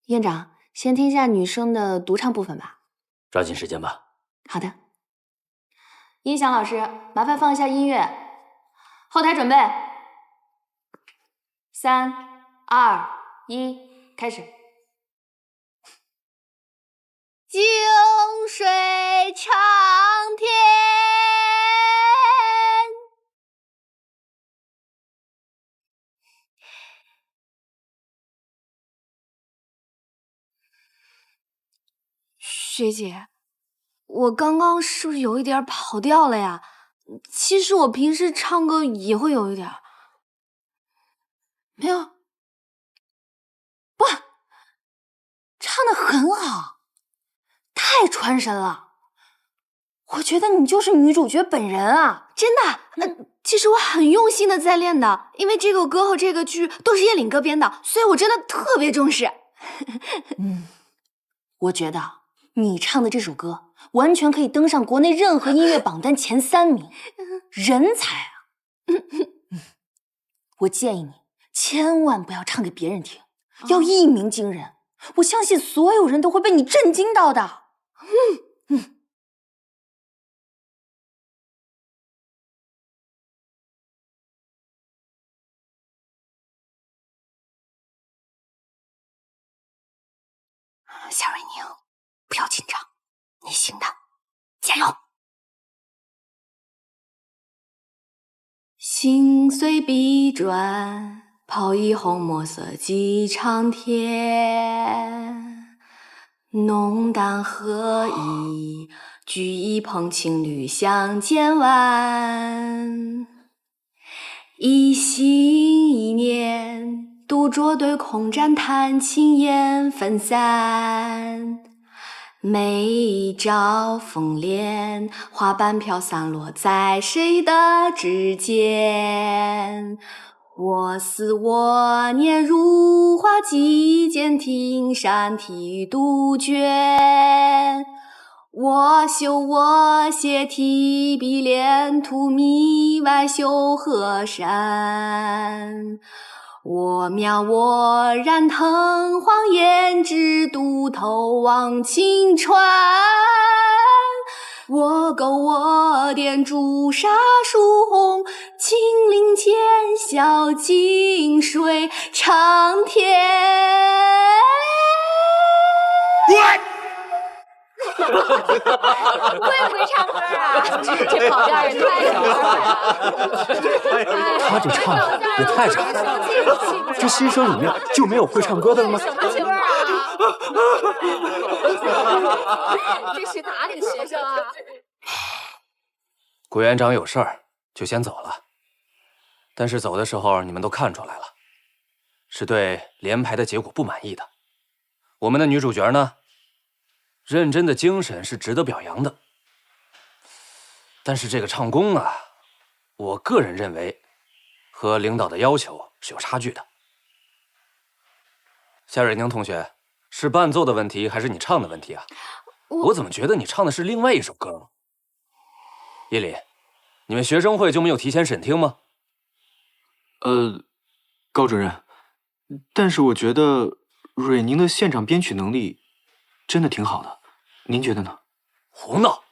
院长，先听一下女生的独唱部分吧。抓紧时间吧。好的。音响老师，麻烦放一下音乐。后台准备，3、2、1，开始。井水长天。学姐，我刚刚是不是有一点跑调了呀？其实我平时唱歌也会有一点。没有，不，唱唱得很好，太传神了。我觉得你就是女主角本人啊！真的，其实我很用心的在练的，因为这个歌和这个剧都是叶岭哥编的，所以我真的特别重视。我觉得你唱的这首歌完全可以登上国内任何音乐榜单前3名，人才啊！我建议你千万不要唱给别人听，要一鸣惊人。我相信所有人都会被你震惊到的。夏瑞宁，不要紧张，你行的，加油！心随笔转，泡一红墨色几长天。浓淡合一，举一捧青绿相间弯。一心一念，独酌对空盏弹琴烟分散。每一朝风帘，花瓣飘散落在谁的指尖？我思我念，如花几间，庭山题杜鹃。我修我写，提笔连图，密外修河山。我描我染，藤黄胭脂，渡头望晴川。我勾我点，朱砂书红，青林间，小径水长天。会不会唱歌啊？这跑调也太可怕了！他这唱的也太差了，这新生里面就没有会唱歌的了吗？什么歌啊？这是哪里的学生啊？顾园长有事儿，就先走了。但是走的时候，你们都看出来了，是对联排的结果不满意的。我们的女主角呢？认真的精神是值得表扬的，但是这个唱功啊，我个人认为和领导的要求是有差距的。夏瑞宁同学，是伴奏的问题还是你唱的问题啊？我怎么觉得你唱的是另外一首歌呢？叶里，你们学生会就没有提前审听吗？高主任，但是我觉得蕊宁的现场编曲能力真的挺好的，您觉得呢？胡闹！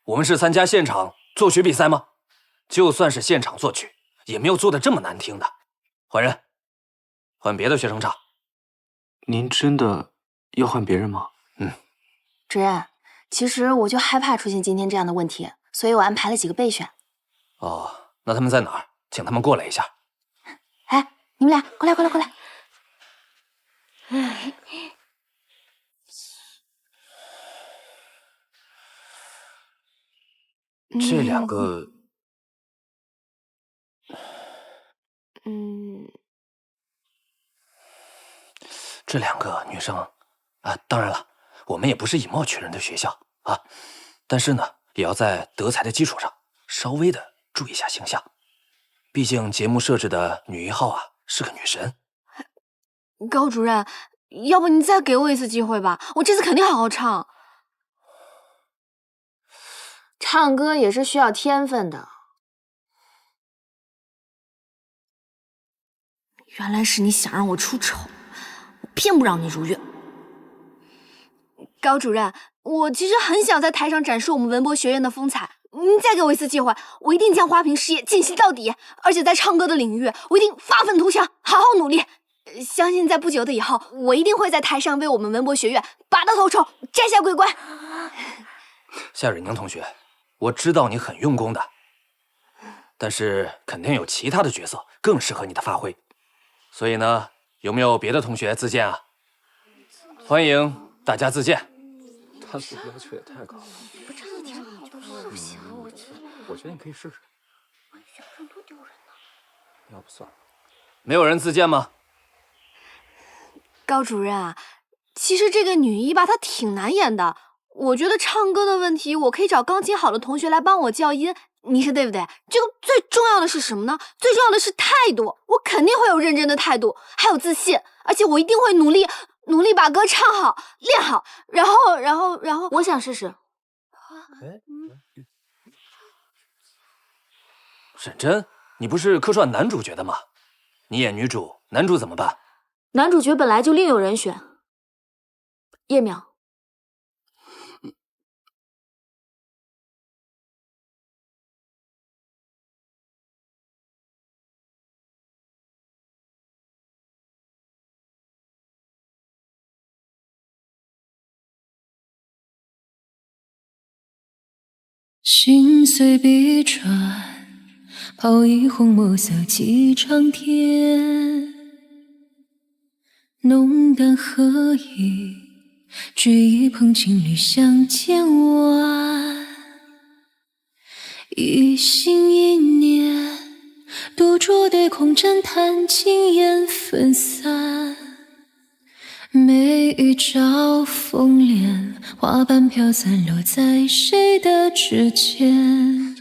我们是参加现场作曲比赛吗？就算是现场作曲，也没有做的这么难听的。换人，换别的学生唱。您真的要换别人吗？主任，其实我就害怕出现今天这样的问题，所以我安排了几个备选。哦，那他们在哪儿？请他们过来一下。哎，你们俩过来，过来，过来。这两个，这两个女生啊，当然了，我们也不是以貌取人的学校啊，但是呢，也要在德才的基础上稍微的注意一下形象。毕竟节目设置的女一号啊是个女神。高主任，要不你再给我一次机会吧，我这次肯定好好唱。唱歌也是需要天分的。原来是你想让我出丑，我偏不让你如愿。高主任，我其实很想在台上展示我们文博学院的风采，您再给我一次机会，我一定将花瓶事业进行到底。而且在唱歌的领域，我一定发愤图强，好好努力。相信在不久的以后，我一定会在台上为我们文博学院拔得头筹，摘下桂冠。夏蕊宁同学，我知道你很用功的，但是肯定有其他的角色更适合你的发挥。所以呢，有没有别的同学自荐啊？欢迎大家自荐。他这要求也太高了。不唱的挺好，就是不行，我觉得你可以试试。学生多丢人呢。要不算了。没有人自荐吗？高主任啊，其实这个女一吧，她挺难演的。我觉得唱歌的问题，我可以找钢琴好的同学来帮我校音，你说对不对？这个最重要的是什么呢？最重要的是态度，我肯定会有认真的态度，还有自信，而且我一定会努力把歌唱好、练好。然后，我想试试。沈真，你不是客串男主角的吗？你演女主，男主怎么办？男主角本来就另有人选。叶淼。心随笔转，泡一红墨色几长天，浓淡合一，举一捧情侣相见晚。一心一念，独酌对空枕叹尽烟分散。每一朝风帘，花瓣飘散落在谁的指尖？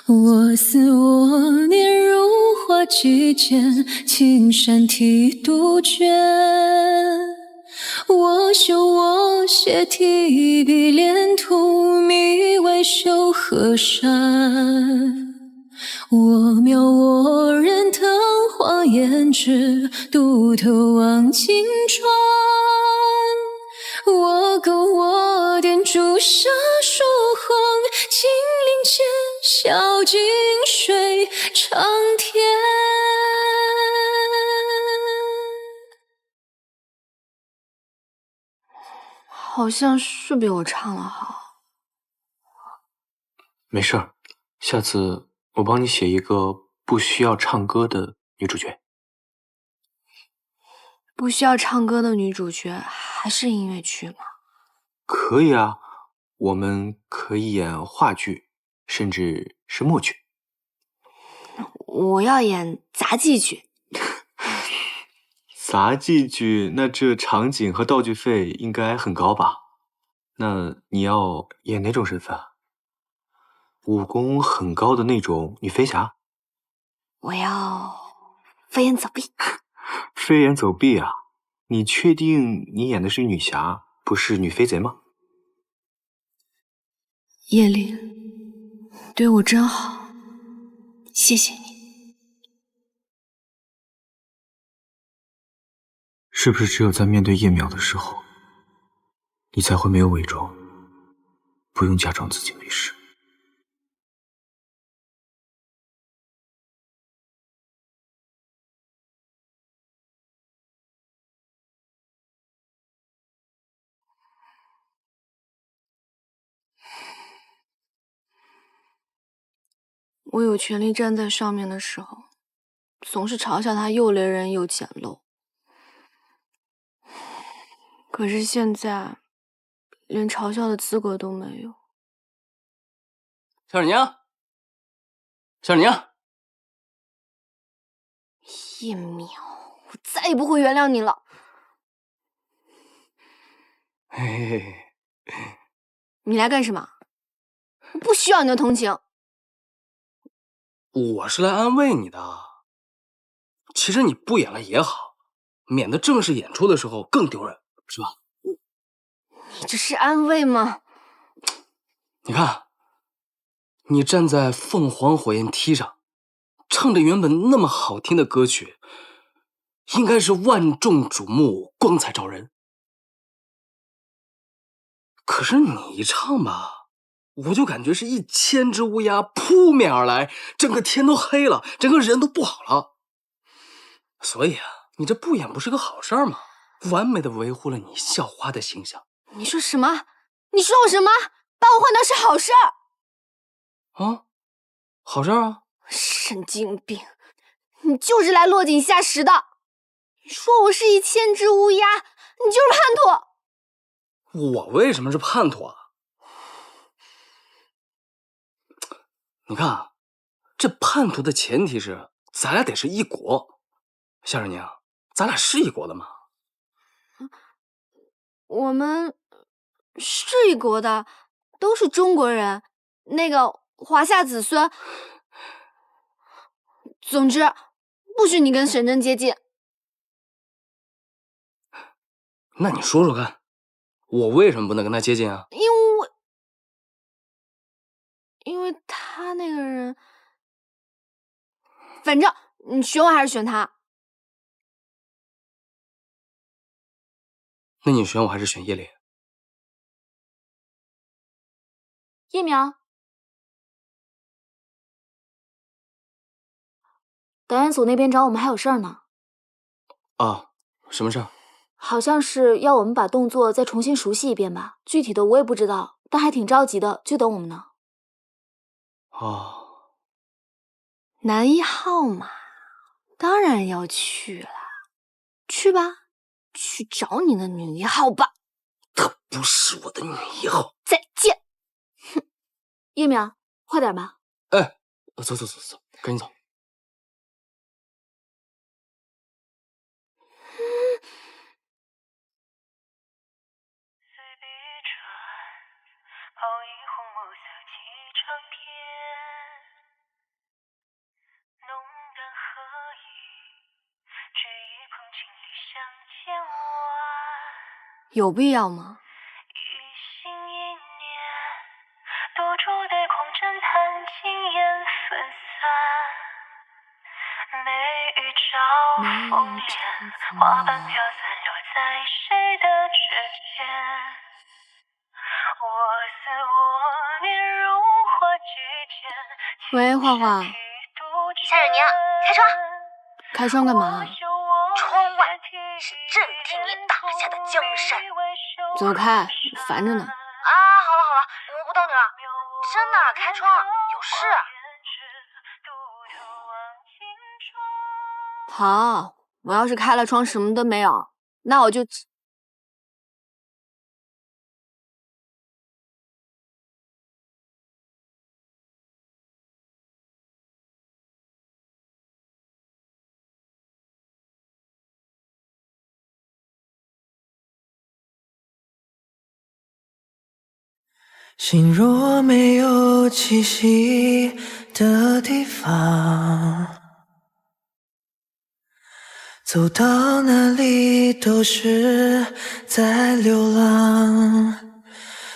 我思我念如花几间，青山啼杜鹃。我修我写提笔连荼，迷为修河山。我描我人灯花胭脂，独头望金川。我勾我点朱砂书横，金陵前小径水长天。好像是比我唱的好。没事儿，下次我帮你写一个不需要唱歌的女主角。不需要唱歌的女主角还是音乐剧吗？可以啊，我们可以演话剧，甚至是默剧。我要演杂技剧。杂技剧，那这场景和道具费应该很高吧？那你要演哪种身份？武功很高的那种女飞侠？我要飞檐走壁。飞檐走壁啊？你确定你演的是女侠，不是女飞贼吗？叶琳，对我真好，谢谢你。是不是只有在面对叶淼的时候，你才会没有伪装，不用假装自己没事？我有权利站在上面的时候，总是嘲笑他又雷人又简陋。可是现在，连嘲笑的资格都没有。小二娘，小二娘，叶淼，我再也不会原谅你了。嘿嘿嘿，你来干什么？我不需要你的同情。我是来安慰你的。其实你不演了也好，免得正式演出的时候更丢人，是吧？你这是安慰吗？你看，你站在凤凰火焰梯上，唱着原本那么好听的歌曲，应该是万众瞩目，光彩照人。可是你一唱吧，我就感觉是1000只乌鸦扑面而来，整个天都黑了，整个人都不好了。所以啊，你这不演不是个好事儿吗？完美的维护了你校花的形象。你说什么？你说我什么？把我换掉是好事儿？啊，好事儿啊！神经病！你就是来落井下石的。你说我是1000只乌鸦，你就是叛徒。我为什么是叛徒啊？你看啊，这叛徒的前提是咱俩得是一国。夏尔宁，咱俩是一国的吗？我们是一国的，都是中国人，那个华夏子孙。总之，不许你跟沈真接近。那你说说看，我为什么不能跟他接近啊？因为他那个人，反正你选我还是选他？那你选我还是选叶莲？叶苗，导演组那边找我们还有事儿呢。啊，什么事儿？好像是要我们把动作再重新熟悉一遍吧，具体的我也不知道，但还挺着急的，就等我们呢。哦，男一号嘛，当然要去了，去吧，去找你的女一号吧。她不是我的女一号。再见。哼，叶苗，快点吧。哎，走，赶紧走。有必要吗？喂，画画。夏蕊宁，开窗。开窗干嘛？窗外是朕替你打下的江山。走开，烦着呢。啊，好了，我不逗你了，真的，开窗，有事。好，我要是开了窗什么都没有，那我就……心若没有栖息的地方，走到哪里都是在流浪。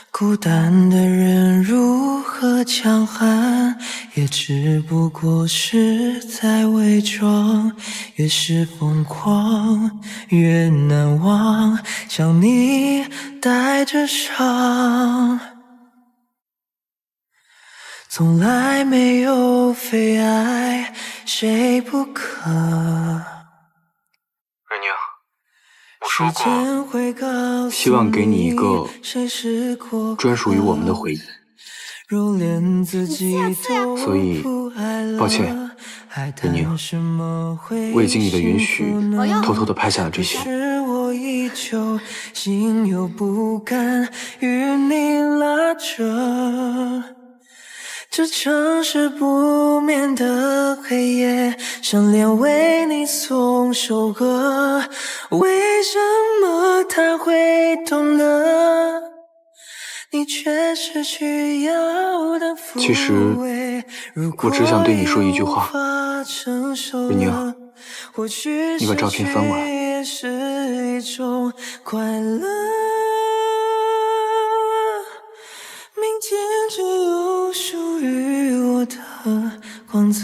孤单的人如何强悍，也只不过是在伪装。越是疯狂，越难忘，想你带着伤。从来没有非爱谁不可。瑞宁，我说过，希望给你一个专属于我们的回忆，所以抱歉，瑞宁，未经你的允许，偷偷的拍下了这些。心有不甘与你拉扯，这城市不眠的黑夜，想连为你送首歌。为什么他会懂得，你却是需要的抚慰。其实我只想对你说一句话，瑞宁，你把照片翻过来。明天只有属于我的光泽。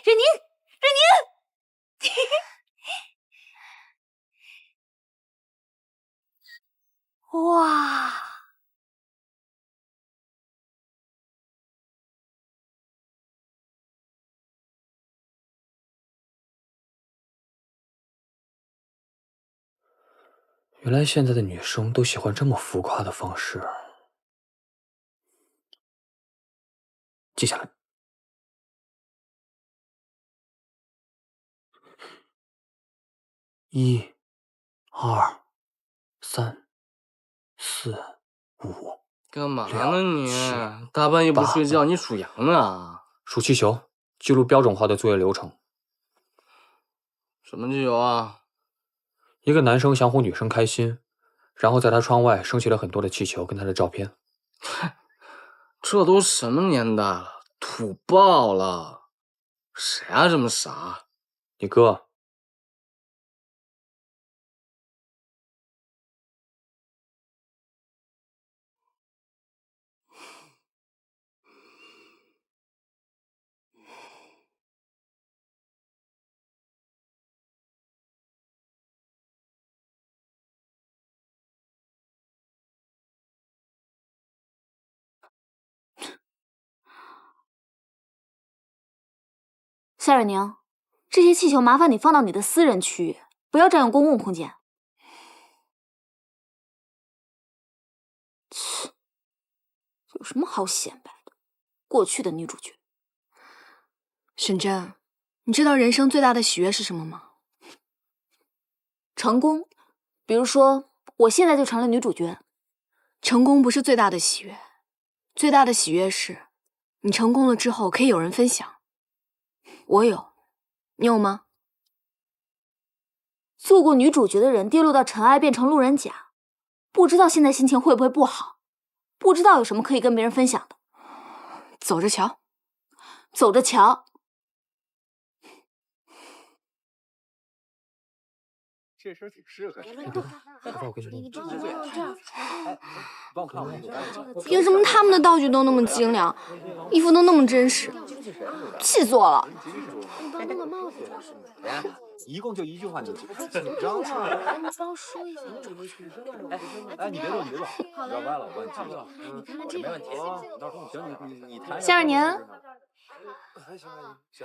瑞宁，哇！原来现在的女生都喜欢这么浮夸的方式。记下来。1、2、3、4、5。干嘛呢你？大半夜不睡觉，你数羊呢？数气球，记录标准化的作业流程。什么气球啊？一个男生想哄女生开心，然后在他窗外升起了很多的气球跟他的照片。这都什么年代了，土爆了！谁啊这么傻？你哥。夏蕊宁，这些气球麻烦你放到你的私人区域，不要占用公共空间。切，有什么好显摆的？过去的女主角。沈真，你知道人生最大的喜悦是什么吗？成功。比如说，我现在就成了女主角。成功不是最大的喜悦，最大的喜悦是，你成功了之后可以有人分享。我有，你有吗？做过女主角的人跌落到尘埃变成路人甲，不知道现在心情会不会不好，不知道有什么可以跟别人分享的。走着瞧，走着瞧。这身挺适合你。凭什么他们的道具都那么精良，衣服都那么真实？气死我了！你帮弄个帽子。一共就一句话，你紧张你帮我说一下。哎，你别动，你别动，好绕歪了，我帮你记住。你看看这个。没问题。行，你谈。夏蕊宁，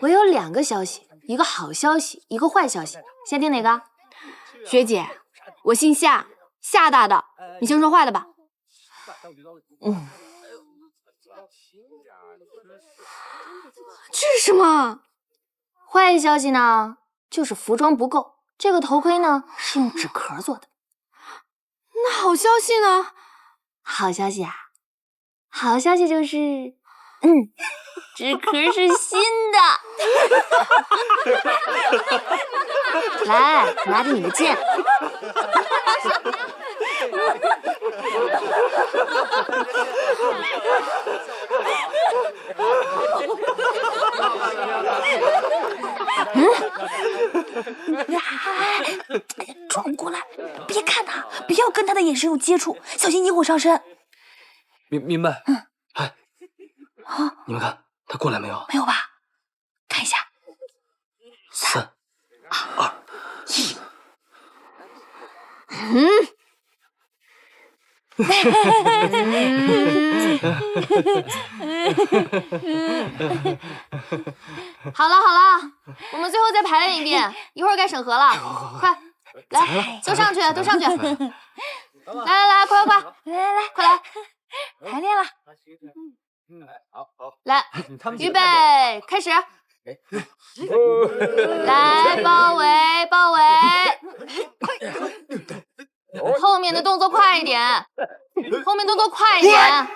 我有2个消息，一个好消息，一个坏消息，先听哪个？学姐，我姓夏，夏大的，你先说坏的吧。这是什么？坏消息呢，就是服装不够，这个头盔呢是用纸壳做的。那好消息呢？好消息啊，好消息就是，纸壳是新的。来，拿着你的剑。转过来，别看他，不要跟他的眼神有接触，小心引火烧身。明白。哎，你们看他过来没有？没有吧？看一下。3、2、1。好了，我们最后再排练一遍，一会儿该审核了，快来，都上去，都上去！来，快，来，快来！排练了。好，来，预备，开始！来，包围，后面的动作快一点，后面动作快一点。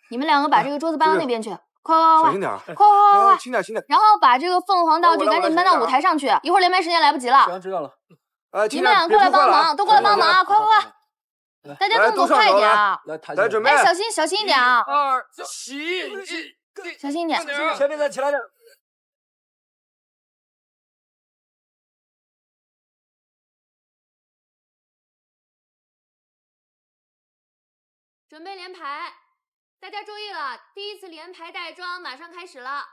你们2个把这个桌子搬到那边去，快！小心点，快！轻点。然后把这个凤凰道具赶紧搬到舞台上去，一会儿连麦时间来不及了。知道了。你们2个过来帮忙，都过来帮忙啊！快！大家动作快一点啊！来，准备。哎，小心一点啊！2，起！小心一点。前面再起来点。准备连排，大家注意了，第1次连排带妆马上开始了。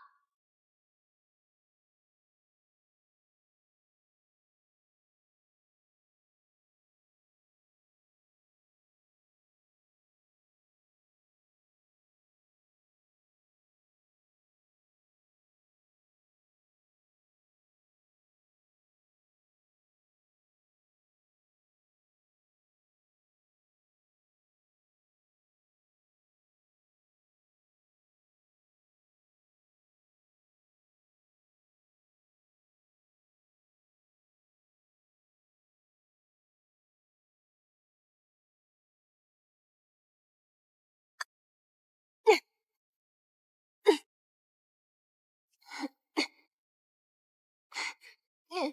哎呦，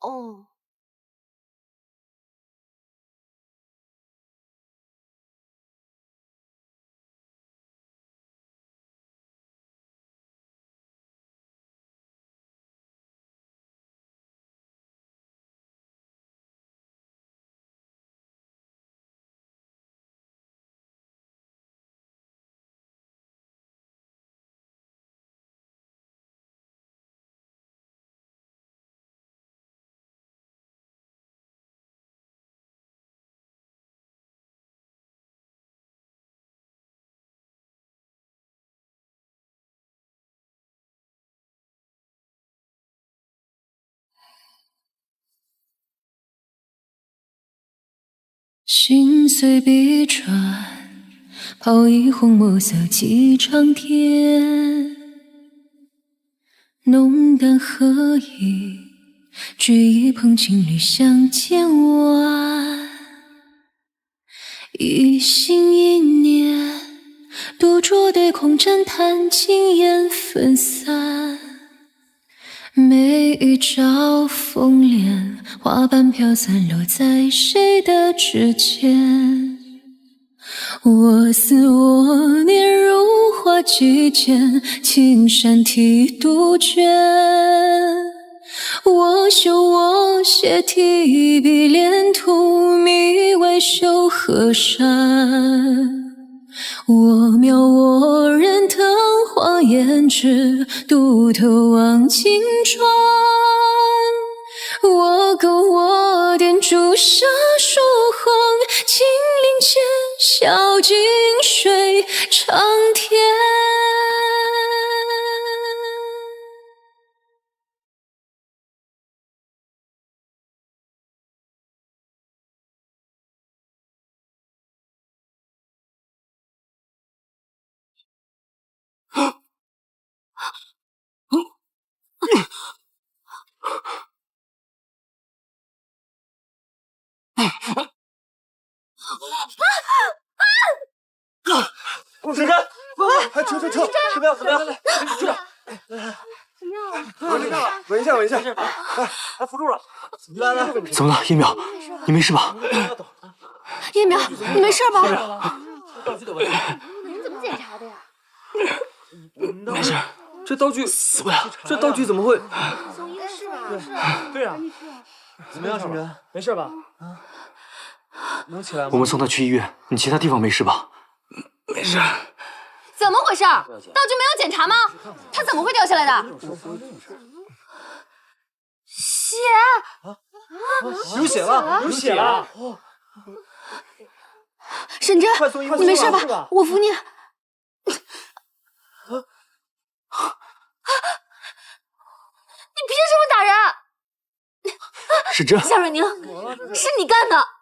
哦。心随笔转，泡一红墨色几张天，浓淡合一，举一捧情侣相见晚。一心一念，独酌对空枕叹尽烟分散。每一朝风帘，花瓣飘散落在谁的指尖？我思我念如花几间，青山啼杜鹃。我修我写提笔连荼，迷为修河山。我描我人灯花胭脂，独头望金川。我勾我点朱砂书横，金陵间小径水长天。沈真，撤！怎么样？住手！稳一下，来扶住了。来，怎么了，叶淼？你没事吧？叶淼，你没事吧？您怎么检查的呀？没事，这道具死不了。这道具怎么会？送医是吧？对啊。怎么样，沈真？没事吧？能起来吗？我们送他去医院，你其他地方没事吧？没事。怎么回事？道具没有检查吗？它怎么会掉下来的？血！有血了！沈真，你没事吧？我扶你。你凭什么打人？沈真，夏蕊宁，是你干的！